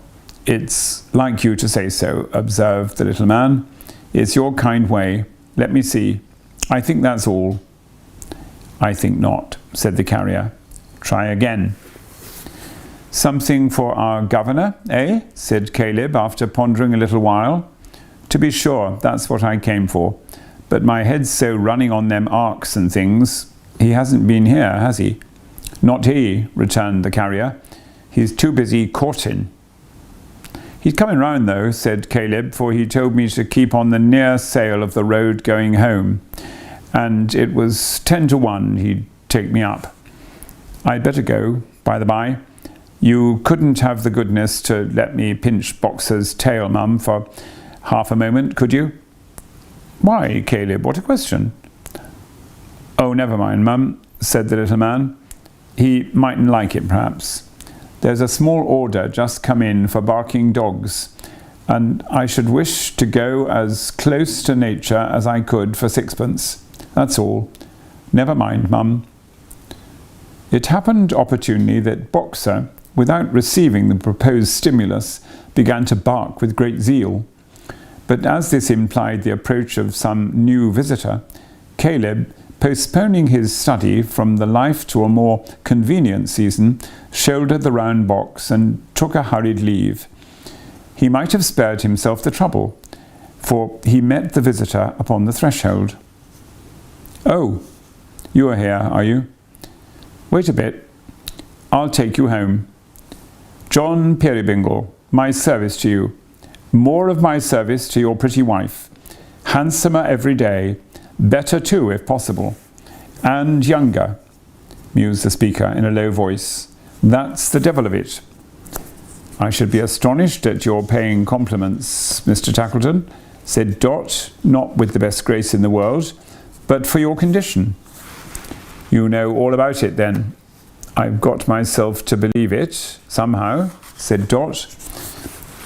it's like you to say so," observed the little man. "It's your kind way. Let me see. I think that's all." "I think not," said the carrier. "Try again." "Something for our governor, eh?" said Caleb, after pondering a little while. "To be sure, that's what I came for. But my head's so running on them arks and things. He hasn't been here, has he?" "Not he," returned the carrier. "He's too busy courting." "He's coming round, though," said Caleb, "for he told me to keep on the near sail of the road going home, and it was 10 to 1 he'd take me up. I'd better go, by the by. You couldn't have the goodness to let me pinch Boxer's tail, Mum, for half a moment, could you?" "Why, Caleb, what a question." "Oh, never mind, Mum," said the little man. "He mightn't like it, perhaps. There's a small order just come in for barking dogs, and I should wish to go as close to nature as I could for sixpence. That's all. Never mind, Mum." It happened opportunely that Boxer, without receiving the proposed stimulus, began to bark with great zeal. But as this implied the approach of some new visitor, Caleb, postponing his study from the life to a more convenient season, shouldered the round box and took a hurried leave. He might have spared himself the trouble, for he met the visitor upon the threshold. "Oh, you are here, are you? Wait a bit. I'll take you home. John Peerybingle, my service to you. More of my service to your pretty wife. Handsomer every day. Better too, if possible. And younger," mused the speaker in a low voice. "That's the devil of it." "I should be astonished at your paying compliments, Mr. Tackleton," said Dot, not with the best grace in the world, "but for your condition." "You know all about it, then?" "I've got myself to believe it, somehow," said Dot.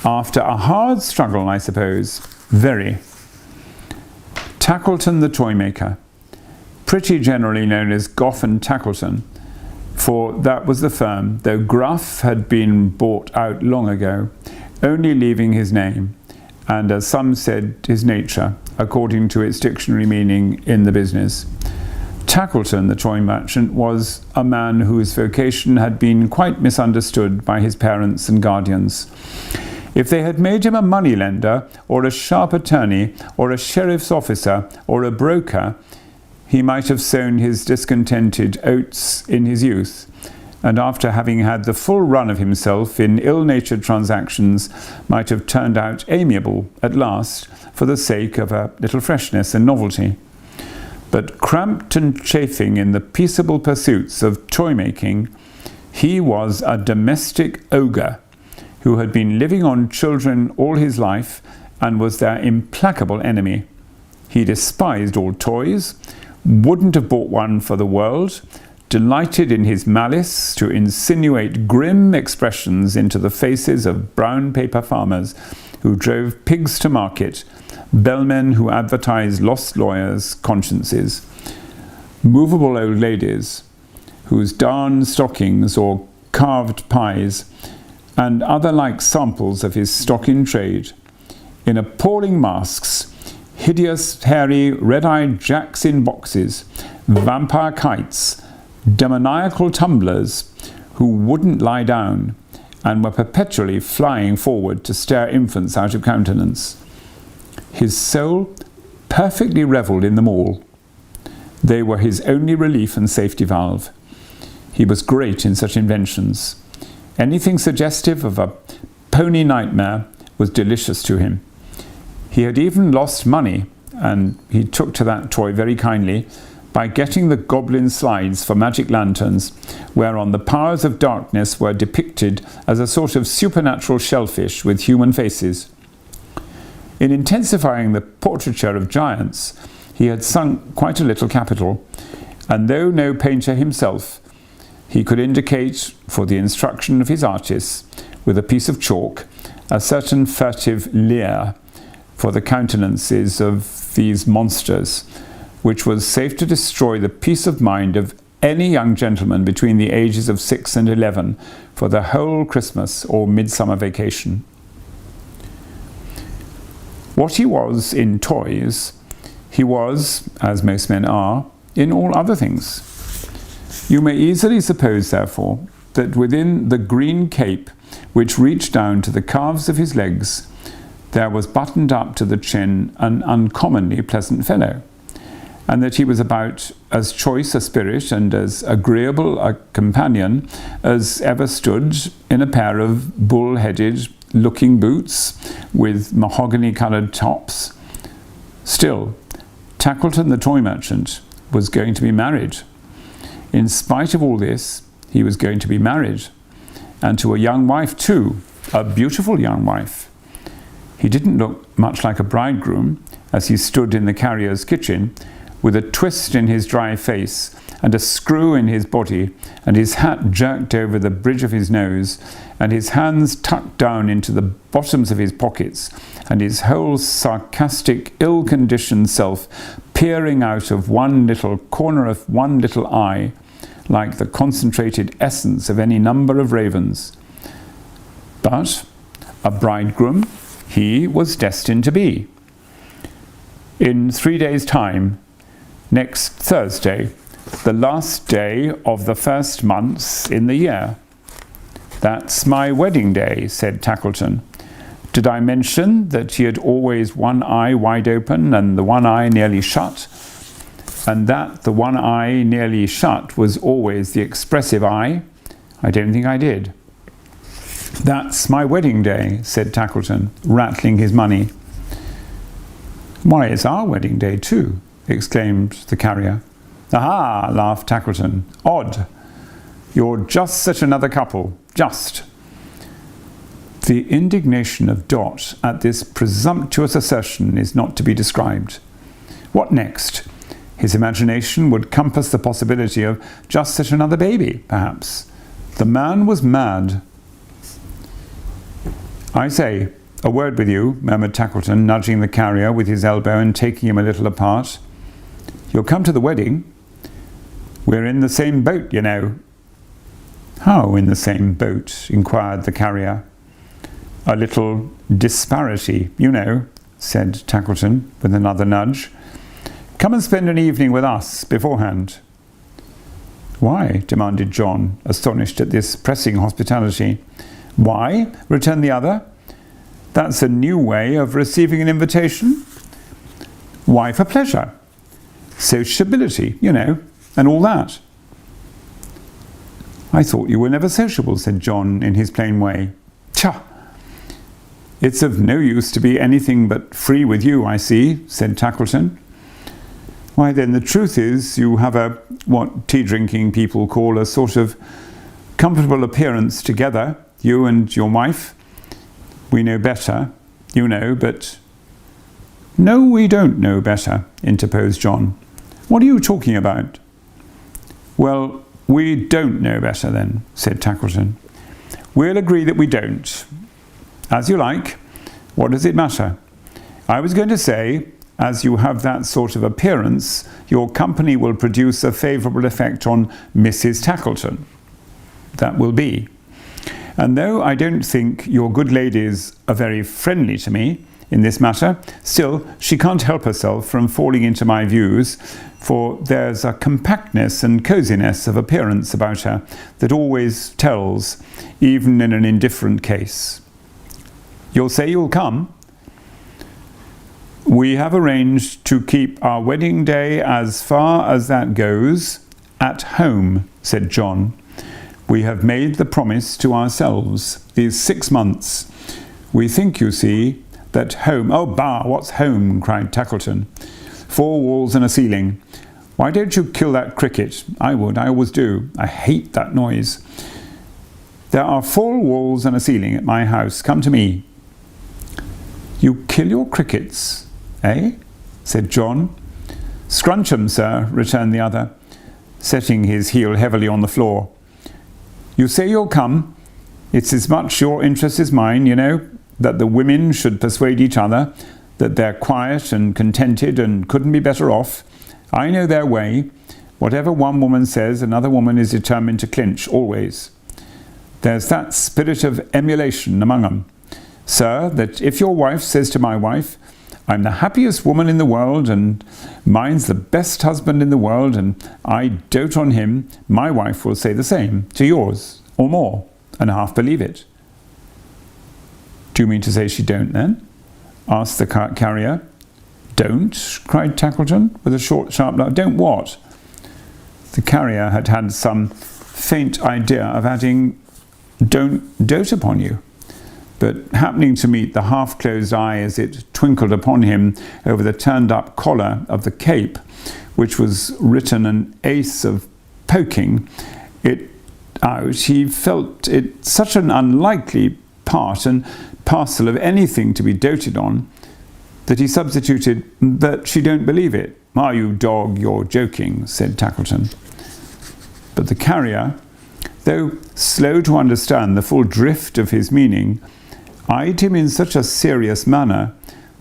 "After a hard struggle, I suppose." "Very." Tackleton the toymaker, pretty generally known as Goff and Tackleton, for that was the firm, though Gruff had been bought out long ago, only leaving his name, and as some said, his nature, according to its dictionary meaning in the business. Tackleton the toy merchant was a man whose vocation had been quite misunderstood by his parents and guardians. If they had made him a money-lender, or a sharp attorney, or a sheriff's officer, or a broker, he might have sown his discontented oats in his youth, and after having had the full run of himself in ill-natured transactions, might have turned out amiable at last for the sake of a little freshness and novelty. But cramped and chafing in the peaceable pursuits of toy-making, he was a domestic ogre, who had been living on children all his life and was their implacable enemy. He despised all toys, wouldn't have bought one for the world, delighted in his malice to insinuate grim expressions into the faces of brown paper farmers who drove pigs to market, bellmen who advertised lost lawyers' consciences, movable old ladies whose darned stockings or carved pies, and other like samples of his stock in trade, in appalling masks, hideous, hairy, red-eyed jacks in boxes, vampire kites, demoniacal tumblers who wouldn't lie down and were perpetually flying forward to stare infants out of countenance. His soul perfectly revelled in them all. They were his only relief and safety valve. He was great in such inventions. Anything suggestive of a pony nightmare was delicious to him. He had even lost money, and he took to that toy very kindly, by getting the goblin slides for magic lanterns, whereon the powers of darkness were depicted as a sort of supernatural shellfish with human faces. In intensifying the portraiture of giants, he had sunk quite a little capital, and though no painter himself, he could indicate, for the instruction of his artists, with a piece of chalk, a certain furtive leer for the countenances of these monsters, which was safe to destroy the peace of mind of any young gentleman between the ages of 6 and 11 for the whole Christmas or midsummer vacation. What he was in toys, he was, as most men are, in all other things. You may easily suppose, therefore, that within the green cape which reached down to the calves of his legs, there was buttoned up to the chin an uncommonly pleasant fellow, and that he was about as choice a spirit and as agreeable a companion as ever stood in a pair of bull-headed looking boots with mahogany-coloured tops. Still, Tackleton the toy merchant was going to be married. In spite of all this, he was going to be married, and to a young wife too, a beautiful young wife. He didn't look much like a bridegroom as he stood in the carrier's kitchen, with a twist in his dry face and a screw in his body, and his hat jerked over the bridge of his nose, and his hands tucked down into the bottoms of his pockets, and his whole sarcastic, ill-conditioned self peering out of one little corner of one little eye, like the concentrated essence of any number of ravens. But a bridegroom he was destined to be. In 3 days' time, next Thursday, the last day of the first month in the year. That's my wedding day, said Tackleton. Did I mention that he had always one eye wide open and the one eye nearly shut? And that the one eye nearly shut was always the expressive eye? I don't think I did. That's my wedding day, said Tackleton, rattling his money. Why, it's our wedding day too, exclaimed the carrier. Aha, laughed Tackleton. Odd. You're just such another couple. Just. The indignation of Dot at this presumptuous assertion is not to be described. What next? His imagination would compass the possibility of just such another baby, perhaps. The man was mad. I say, a word with you, murmured Tackleton, nudging the carrier with his elbow and taking him a little apart. You'll come to the wedding? We're in the same boat, you know. How in the same boat? Inquired the carrier. A little disparity, you know, said Tackleton with another nudge. Come and spend an evening with us beforehand. Why? Demanded John, astonished at this pressing hospitality. Why? Returned the other. That's a new way of receiving an invitation. Why, for pleasure. Sociability, you know, and all that. I thought you were never sociable, said John in his plain way. Tcha! It's of no use to be anything but free with you, I see, said Tackleton. Why then, the truth is, you have what tea-drinking people call a sort of comfortable appearance together, you and your wife. We know better, you know, but... No, we don't know better, interposed John. What are you talking about? Well, we don't know better then, said Tackleton. We'll agree that we don't. As you like. What does it matter? I was going to say, as you have that sort of appearance, your company will produce a favourable effect on Mrs. Tackleton. That will be. And though I don't think your good ladies are very friendly to me in this matter, still she can't help herself from falling into my views, for there's a compactness and coziness of appearance about her that always tells, even in an indifferent case. You'll say you'll come? We have arranged to keep our wedding day, as far as that goes, at home, said John. We have made the promise to ourselves these 6 months. We think, you see, that home... Oh, bah, what's home? Cried Tackleton. 4 walls and a ceiling. Why don't you kill that cricket? I would, I always do. I hate that noise. There are 4 walls and a ceiling at my house. Come to me. You kill your crickets, eh? Said John. Scrunch 'em, sir, returned the other, setting his heel heavily on the floor. You say you'll come. It's as much your interest as mine, you know, that the women should persuade each other that they're quiet and contented and couldn't be better off. I know their way. Whatever one woman says, another woman is determined to clinch, always. There's that spirit of emulation among 'em, sir, that if your wife says to my wife, I'm the happiest woman in the world, and mine's the best husband in the world, and I dote on him, my wife will say the same to yours, or more, and half believe it. Do you mean to say she don't, then? Asked the carrier. Don't? Cried Tackleton, with a short, sharp laugh. Don't what? The carrier had had some faint idea of adding, don't dote upon you. But happening to meet the half-closed eye as it twinkled upon him over the turned-up collar of the cape, which was written an ace of poking it out, he felt it such an unlikely part and parcel of anything to be doted on, that he substituted, but she don't believe it. Ah, you dog, you're joking, said Tackleton. But the carrier, though slow to understand the full drift of his meaning, eyed him in such a serious manner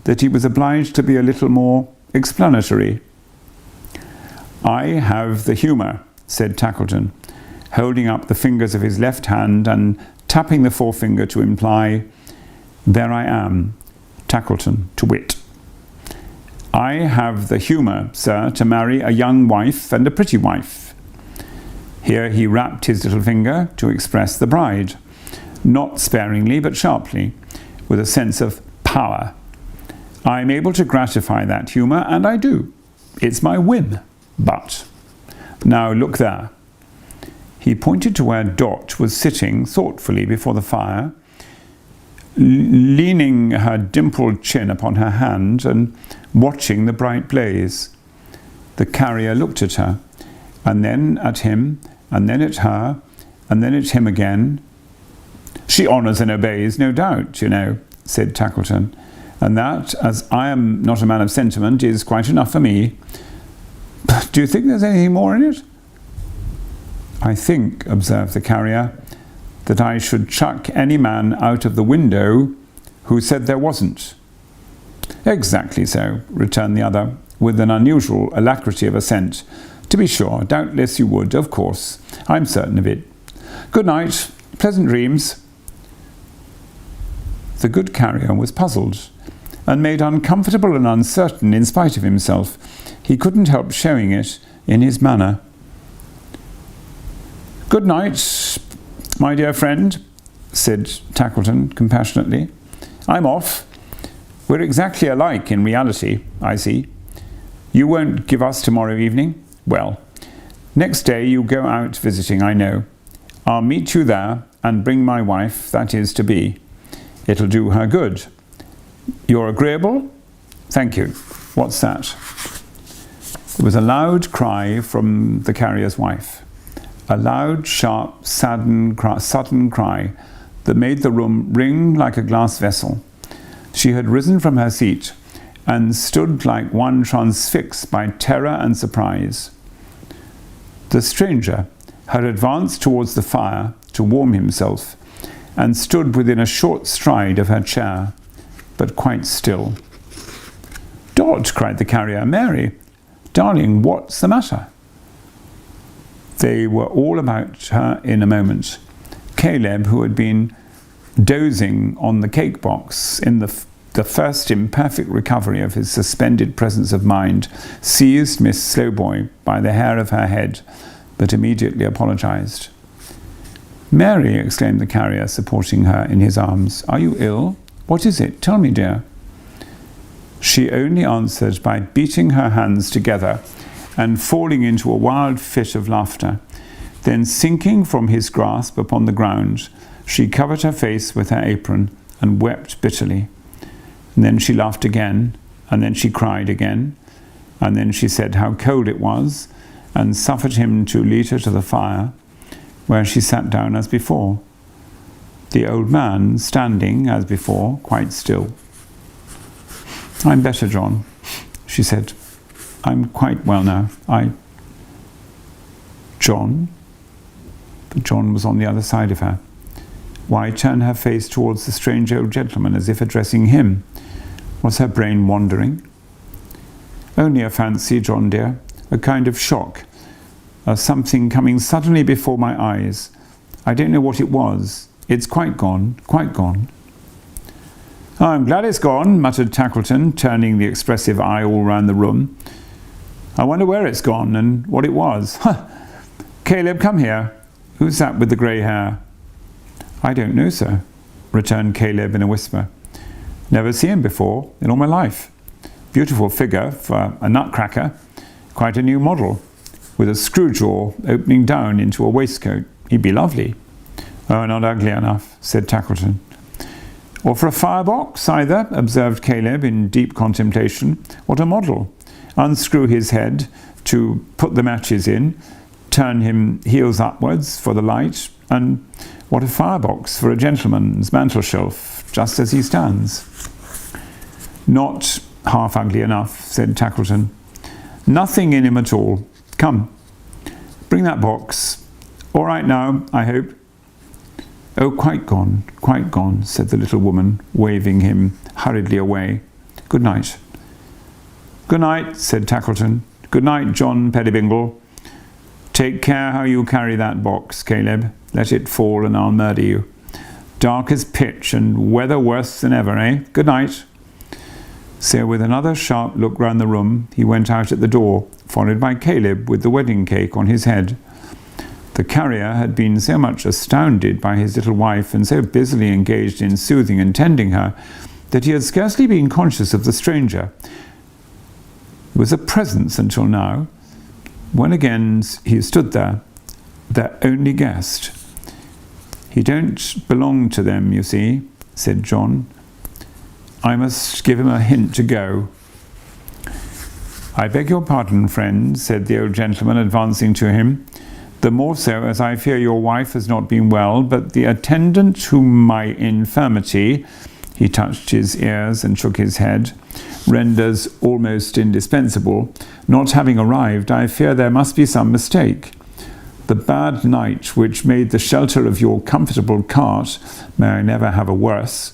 that he was obliged to be a little more explanatory. "I have the humour," said Tackleton, holding up the fingers of his left hand and tapping the forefinger to imply, "There I am, Tackleton, to wit. I have the humour, sir, to marry a young wife and a pretty wife." Here he rapped his little finger to express the bride, not sparingly but sharply, with a sense of power. "I'm able to gratify that humour, and I do. It's my whim. But now look there." He pointed to where Dot was sitting thoughtfully before the fire, leaning her dimpled chin upon her hand and watching the bright blaze. The carrier looked at her, and then at him, and then at her, and then at him again. "She honours and obeys, no doubt, you know," said Tackleton, "and that, as I am not a man of sentiment, is quite enough for me. Do you think there's anything more in it?" "I think," observed the carrier, "that I should chuck any man out of the window who said there wasn't." "Exactly so," returned the other, with an unusual alacrity of assent. "To be sure, doubtless you would, of course. I'm certain of it. Good night. Pleasant dreams." The good carrier was puzzled, and made uncomfortable and uncertain in spite of himself. He couldn't help showing it in his manner. "Good night, my dear friend," said Tackleton compassionately. "I'm off. We're exactly alike in reality, I see. You won't give us tomorrow evening? Well, next day you go out visiting, I know. I'll meet you there and bring my wife, that is to be. It'll do her good. You're agreeable? Thank you. What's that?" There was a loud cry from the carrier's wife. A loud, sharp, sudden cry that made the room ring like a glass vessel. She had risen from her seat and stood like one transfixed by terror and surprise. The stranger had advanced towards the fire to warm himself and stood within a short stride of her chair, but quite still. "Dot!" cried the carrier. "Mary, darling, what's the matter?" They were all about her in a moment. Caleb, who had been dozing on the cake box in the first imperfect recovery of his suspended presence of mind, seized Miss Slowboy by the hair of her head, but immediately apologized. "Mary," exclaimed the carrier, supporting her in his arms, "are you ill? What is it? Tell me, dear." She only answered by beating her hands together and falling into a wild fit of laughter. Then, sinking from his grasp upon the ground, she covered her face with her apron and wept bitterly. And then she laughed again, and then she cried again, and then she said how cold it was, and suffered him to lead her to the fire, where she sat down as before, the old man standing as before, quite still. "I'm better, John," she said. "I'm quite well now. John?" But John was on the other side of her. Why turn her face towards the strange old gentleman as if addressing him? Was her brain wandering? "Only a fancy, John dear, a kind of shock, something coming suddenly before my eyes. I don't know what it was. It's quite gone, quite gone." "I'm glad it's gone," muttered Tackleton, turning the expressive eye all round the room. "I wonder where it's gone and what it was. Huh! Caleb, come here. Who's that with the grey hair?" "I don't know, sir," returned Caleb in a whisper. "Never seen him before in all my life. Beautiful figure for a nutcracker. Quite a new model, with a screw jaw opening down into a waistcoat. He'd be lovely." "Oh, not ugly enough," said Tackleton. "Or for a firebox either," observed Caleb in deep contemplation. "What a model! Unscrew his head to put the matches in, turn him heels upwards for the light, and what a firebox for a gentleman's mantel-shelf, just as he stands." "Not half ugly enough," said Tackleton. "Nothing in him at all. Come, bring that box. All right now, I hope." "Oh, quite gone," said the little woman, waving him hurriedly away. "Good night." "Good night," said Tackleton. "Good night, John Pettibingle. Take care how you carry that box, Caleb. Let it fall and I'll murder you. Dark as pitch and weather worse than ever, eh? Good night." So with another sharp look round the room, he went out at the door, followed by Caleb with the wedding cake on his head. The carrier had been so much astounded by his little wife and so busily engaged in soothing and tending her that he had scarcely been conscious of the stranger. It was a presence until now. When again he stood there, their only guest. "He don't belong to them, you see," said John. "I must give him a hint to go." "I beg your pardon, friend," said the old gentleman, advancing to him. "The more so as I fear your wife has not been well, but the attendant whom my infirmity," he touched his ears and shook his head, "renders almost indispensable. Not having arrived, I fear there must be some mistake. The bad night which made the shelter of your comfortable cart, may I never have a worse,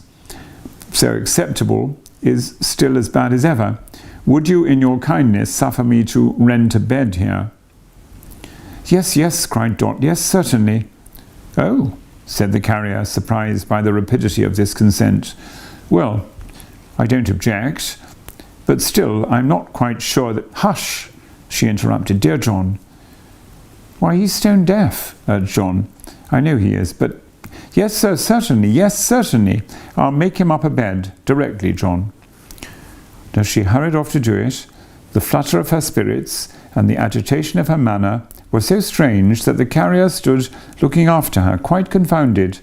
so acceptable, is still as bad as ever. Would you in your kindness suffer me to rent a bed here?" "Yes, yes," cried Dot. "Yes, certainly." "Oh," said the carrier, surprised by the rapidity of this consent. "Well, I don't object, but still I'm not quite sure that—" "Hush!" she interrupted. "Dear John." "Why, he's stone deaf," urged John. "I know he is, but—" "Yes, sir, certainly, yes, certainly. I'll make him up a bed directly, John." As she hurried off to do it, the flutter of her spirits and the agitation of her manner were so strange that the carrier stood looking after her, quite confounded.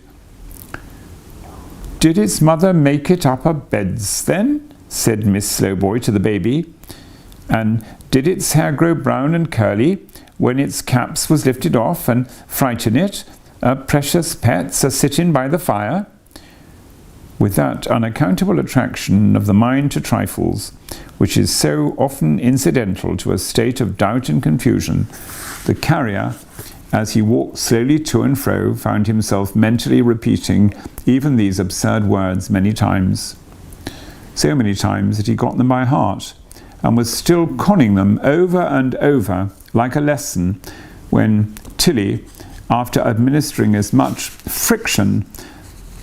"Did its mother make it up a beds, then?" said Miss Slowboy to the baby. "And did its hair grow brown and curly when its caps was lifted off and frighten it, precious pets, a-sitting by the fire?" With that unaccountable attraction of the mind to trifles, which is so often incidental to a state of doubt and confusion, the carrier, as he walked slowly to and fro, found himself mentally repeating even these absurd words many times. So many times that he got them by heart, and was still conning them over and over like a lesson, when Tilly, after administering as much friction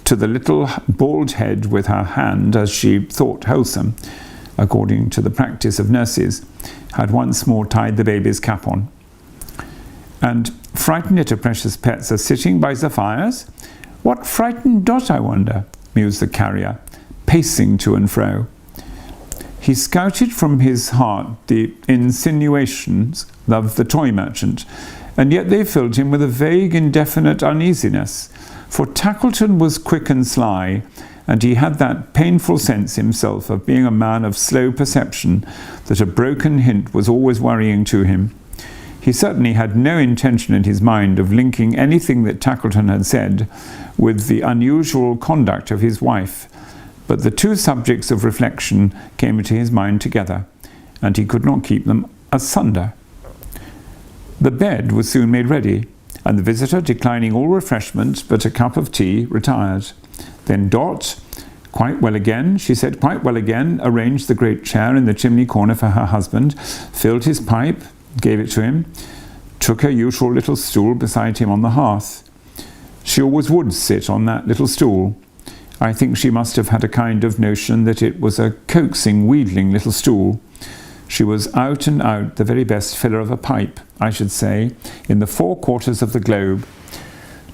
to the little bald head with her hand as she thought wholesome, according to the practice of nurses, had once more tied the baby's cap on. "And frightened at her precious pets are sitting by the fires? What frightened Dot, I wonder?" mused the carrier, pacing to and fro. He scouted from his heart the insinuations of the toy merchant, and yet they filled him with a vague, indefinite uneasiness, for Tackleton was quick and sly, and he had that painful sense himself of being a man of slow perception that a broken hint was always worrying to him. He certainly had no intention in his mind of linking anything that Tackleton had said with the unusual conduct of his wife, but the two subjects of reflection came into his mind together, and he could not keep them asunder. The bed was soon made ready, and the visitor, declining all refreshment but a cup of tea, retired. Then Dot, "Quite well again," she said, "quite well again," arranged the great chair in the chimney corner for her husband, filled his pipe, gave it to him, took her usual little stool beside him on the hearth. She always would sit on that little stool. I think she must have had a kind of notion that it was a coaxing, wheedling little stool. She was out and out the very best filler of a pipe, I should say, in the 4 quarters of the globe.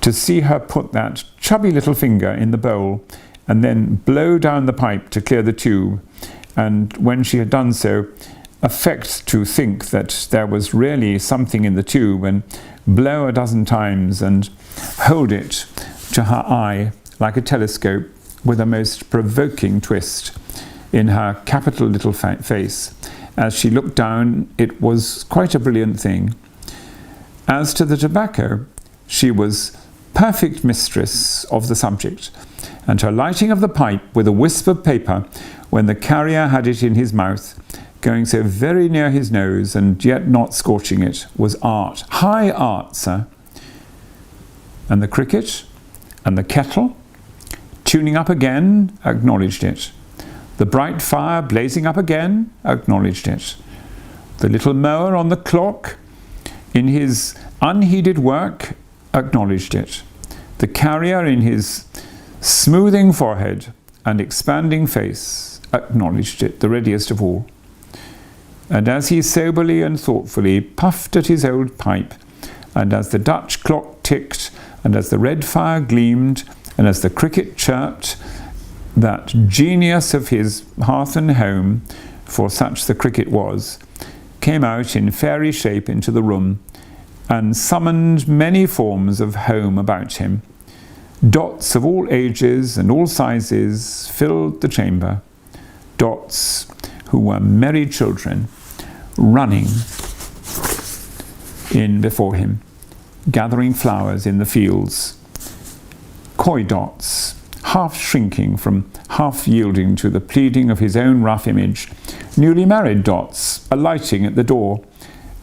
To see her put that chubby little finger in the bowl and then blow down the pipe to clear the tube, and when she had done so, affect to think that there was really something in the tube, and blow a dozen times and hold it to her eye like a telescope with a most provoking twist in her capital little face. As she looked down, it was quite a brilliant thing. As to the tobacco, she was perfect mistress of the subject, and her lighting of the pipe with a wisp of paper when the carrier had it in his mouth, going so very near his nose and yet not scorching it, was art, high art, sir. And the cricket and the kettle, tuning up again, acknowledged it. The bright fire blazing up again, acknowledged it. The little mower on the clock, in his unheeded work, acknowledged it. The carrier in his smoothing forehead and expanding face acknowledged it, the readiest of all. And as he soberly and thoughtfully puffed at his old pipe, and as the Dutch clock ticked, and as the red fire gleamed, and as the cricket chirped, that genius of his hearth and home, for such the cricket was, came out in fairy shape into the room, and summoned many forms of home about him. Dots of all ages and all sizes filled the chamber. Dots who were merry children, running in before him, gathering flowers in the fields. Coy dots, half shrinking from half yielding to the pleading of his own rough image. Newly married dots, alighting at the door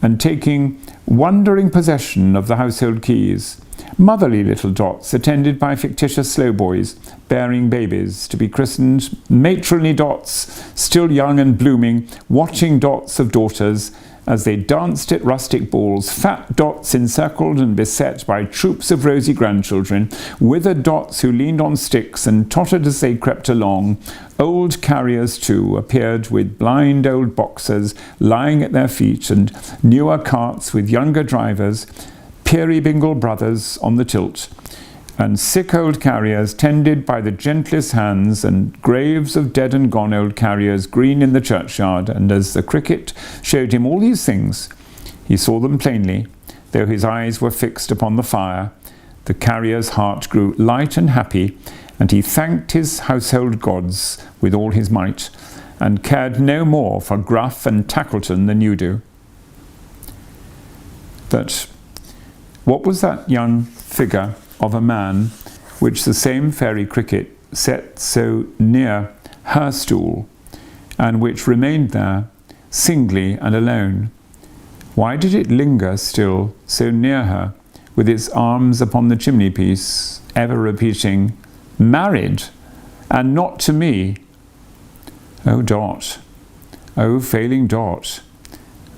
and taking wondering possession of the household keys. Motherly little dots, attended by fictitious slow boys, bearing babies to be christened. Matronly dots, still young and blooming, watching dots of daughters as they danced at rustic balls. Fat dots encircled and beset by troops of rosy grandchildren. Withered dots who leaned on sticks and tottered as they crept along. Old carriers, too, appeared with blind old boxers lying at their feet, and newer carts with younger drivers, Peerybingle brothers on the tilt, and sick old carriers tended by the gentlest hands, and graves of dead and gone old carriers green in the churchyard. And as the cricket showed him all these things, he saw them plainly, though his eyes were fixed upon the fire. The carrier's heart grew light and happy, and he thanked his household gods with all his might, and cared no more for Gruff and Tackleton than you do. But what was that young figure of a man which the same fairy cricket set so near her stool, and which remained there singly and alone? Why did it linger still so near her, with its arms upon the chimney-piece, ever repeating, "Married, and not to me"? Oh, Dot, oh, failing Dot,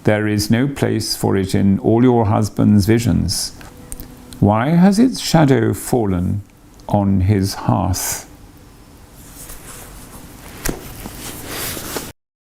there is no place for it in all your husband's visions. Why has its shadow fallen on his hearth?